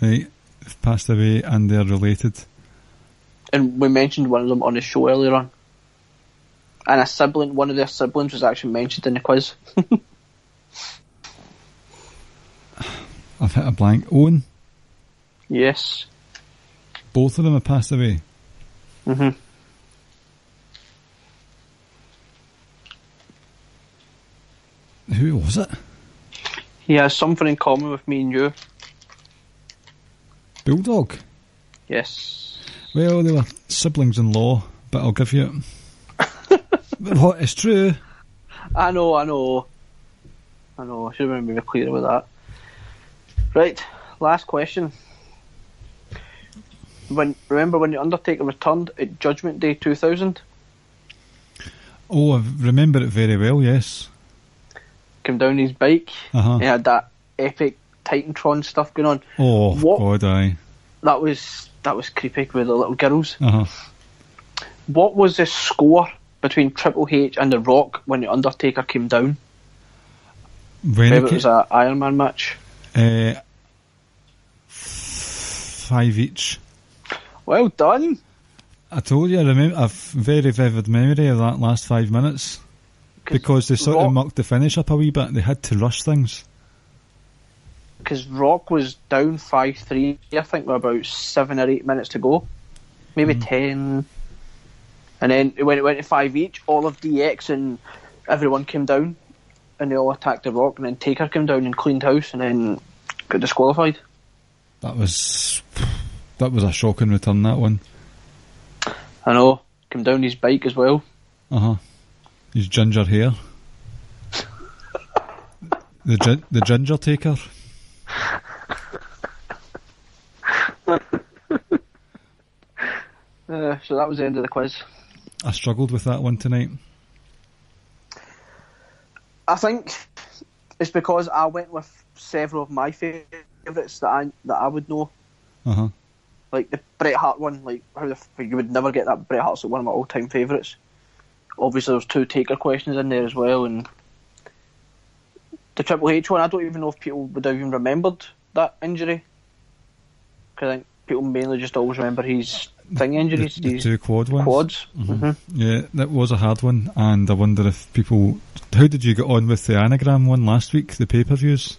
S3: Right, they've passed away and they're related.
S4: And we mentioned one of them on the show earlier on. And one of their siblings was actually mentioned in the quiz.
S3: I've hit a blank. Owen?
S4: Yes.
S3: Both of them have passed away?
S4: Mm-hmm.
S3: Who was it?
S4: He has something in common with me and you.
S3: Bulldog?
S4: Yes.
S3: Well, they were siblings-in-law, but I'll give you it. What? It's true.
S4: I know. I should have been maybe clear about that. Right, last question. Remember when The Undertaker returned at Judgment Day 2000?
S3: Oh, I remember it very well, yes.
S4: Came down his bike. He had that epic Titantron stuff going on.
S3: Oh, God, aye.
S4: That was creepy with the little girls.
S3: Uh-huh.
S4: What was the score between Triple H and The Rock when The Undertaker came down? Maybe it was an Iron Man match.
S3: 5 each.
S4: Well done.
S3: I told you, I remember a very vivid memory of that last 5 minutes. Because they sort of mucked the finish up a wee bit. They had to rush things.
S4: Because Rock was down 5-3, I think, with about 7 or 8 minutes to go. Maybe 10. And then when it went to 5 each, all of DX and everyone came down. And they all attacked The Rock. And then Taker came down and cleaned house and then got disqualified. That
S3: was a shocking return, that one.
S4: I know. Came down his bike as well.
S3: His ginger hair. the ginger taker.
S4: So that was the end of the quiz.
S3: I struggled with that one tonight.
S4: I think it's because I went with several of my favourites that I would know. Like the Bret Hart one, like you would never get that. Bret Hart's like one of my all-time favourites. Obviously, there's 2 Taker questions in there as well, and the Triple H one. I don't even know if people would have even remembered that injury, because I think people mainly just always remember his thing injuries.
S3: The 2 quad ones.
S4: Quads.
S3: Yeah, that was a hard one, and I wonder if people. How did you get on with the anagram one last week? The pay-per-views.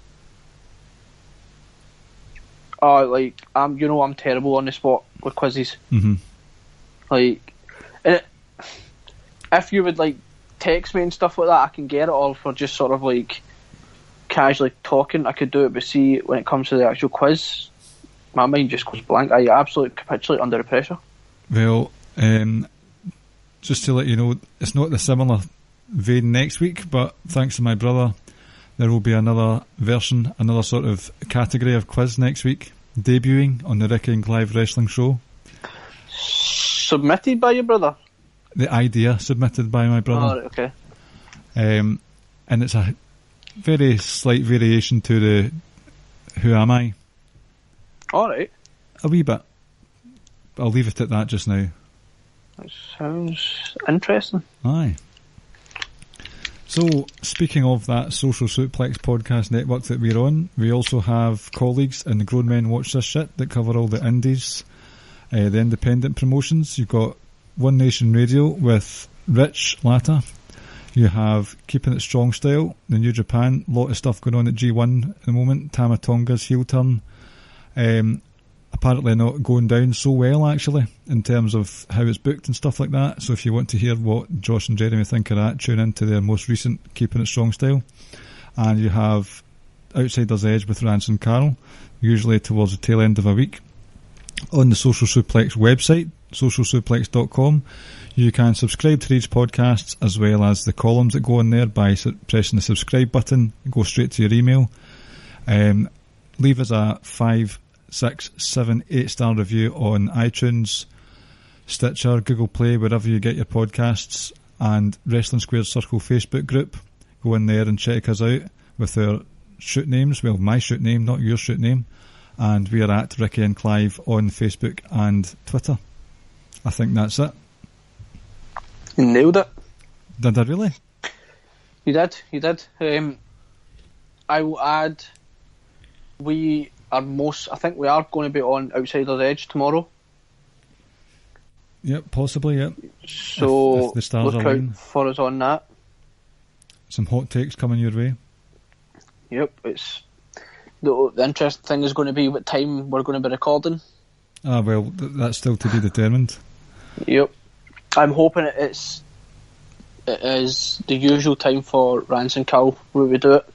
S4: Oh, like, I'm terrible on the spot with quizzes.
S3: Mm-hmm.
S4: Like, if you would, like, text me and stuff like that, I can get it all for just sort of, like, casually talking. I could do it, but see, when it comes to the actual quiz, my mind just goes blank. I absolutely capitulate under the pressure.
S3: Well, just to let you know, it's not the similar vein next week, but thanks to my brother, there will be another version, another sort of category of quiz next week, debuting on the Ricky and Clive Wrestling Show.
S4: Submitted by your brother?
S3: The idea submitted by my brother.
S4: Oh, right, okay.
S3: And it's a very slight variation to the Who Am I?
S4: Alright.
S3: A wee bit. But I'll leave it at that just now.
S4: That sounds interesting.
S3: Aye. So, speaking of that Social Suplex podcast network that we're on, we also have colleagues in the Grown Men Watch This Shit that cover all the indies, the independent promotions. You've got One Nation Radio with Rich Latta. You have Keepin It Strong Style, the New Japan. A lot of stuff going on at G1 at the moment. Tama Tonga's heel turn. Apparently not going down so well, actually, in terms of how it's booked and stuff like that. So if you want to hear what Josh and Jeremy think of that, tune into their most recent Keepin It Strong Style. And you have Outsider's Edge with Rance and Carl, usually towards the tail end of a week. On the Social Suplex website, socialsuplex.com, you can subscribe to these podcasts as well as the columns that go on there by pressing the subscribe button. Go straight to your email. Leave us a 5, 6, 7, 8-star review on iTunes, Stitcher, Google Play, wherever you get your podcasts, and Wrestling Squared Circle Facebook group. Go in there and check us out with our shoot names. Well, my shoot name, not your shoot name. And we are at Ricky and Clive on Facebook and Twitter. I think that's it.
S4: You nailed it.
S3: Did I really?
S4: You did. I will add, I think we are going to be on Outsider's Edge tomorrow.
S3: Yep, possibly, yep.
S4: So
S3: if the stars
S4: look
S3: align.
S4: out for us on that.
S3: Some hot takes coming your way.
S4: Yep, it's the interesting thing is going to be what time we're going to be recording.
S3: Well, that's still to be determined.
S4: Yep. I'm hoping it is the usual time for Rance and Carl where we do it,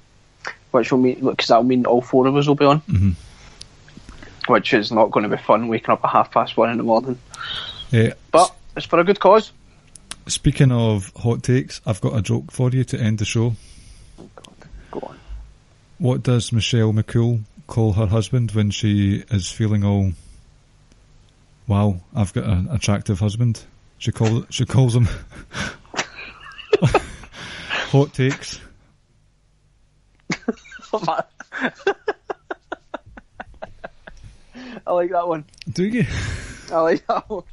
S4: which will mean, because that'll mean all 4 of us will be on.
S3: Mm-hmm.
S4: Which is not going to be fun, waking up at 1:30 in the morning.
S3: Yeah.
S4: But it's for a good cause.
S3: Speaking of hot takes, I've got a joke for you to end the show.
S4: Oh God. Go on.
S3: What does Michelle McCool call her husband when she is feeling all, wow, I've got an attractive husband? She calls him hot takes.
S4: I like that one.
S3: Do you?
S4: I like that one.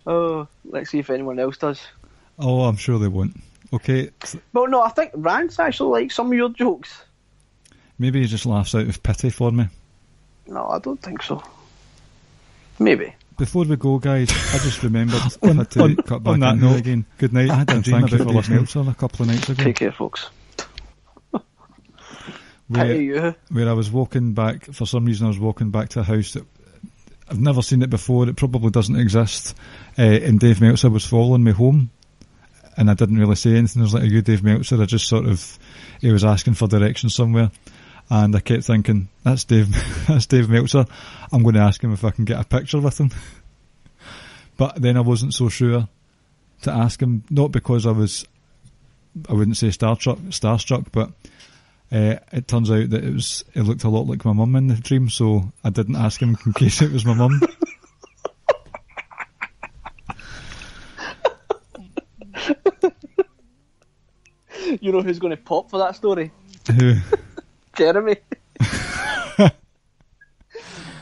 S4: Oh, let's see if anyone else does.
S3: Oh, I'm sure they won't. Okay.
S4: Well, no, I think Rance actually likes some of your jokes.
S3: Maybe he just laughs out of pity for me.
S4: No, I don't think so. Maybe.
S3: Before we go, guys, I just remembered I had to cut back on that note again. Good night. I had a dream about Dave Meltzer a couple of nights ago.
S4: Take care, folks.
S3: Where I was walking back, for some reason I was walking back to a house that I've never seen it before, it probably doesn't exist, and Dave Meltzer was following me home, and I didn't really say anything. I was like, are you Dave Meltzer? I just sort of, he was asking for directions somewhere, and I kept thinking, that's Dave Meltzer, I'm going to ask him if I can get a picture with him. But then I wasn't so sure to ask him, not because I wouldn't say starstruck, but it turns out that it looked a lot like my mum in the dream, so I didn't ask him in case it was my mum.
S4: You know who's going to pop for that story?
S3: Who?
S4: Jeremy.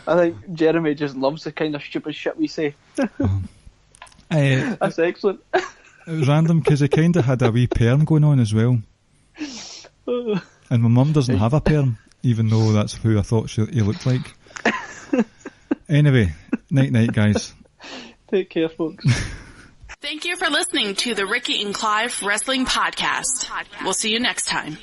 S4: I think Jeremy just loves the kind of stupid shit we say. That's excellent.
S3: It was random because he kind of had a wee perm going on as well. And my mum doesn't have a perm, even though that's who I thought he looked like. Anyway, night, guys.
S4: Take care, folks.
S1: Thank you for listening to the Ricky and Clive Wrestling Podcast. We'll see you next time.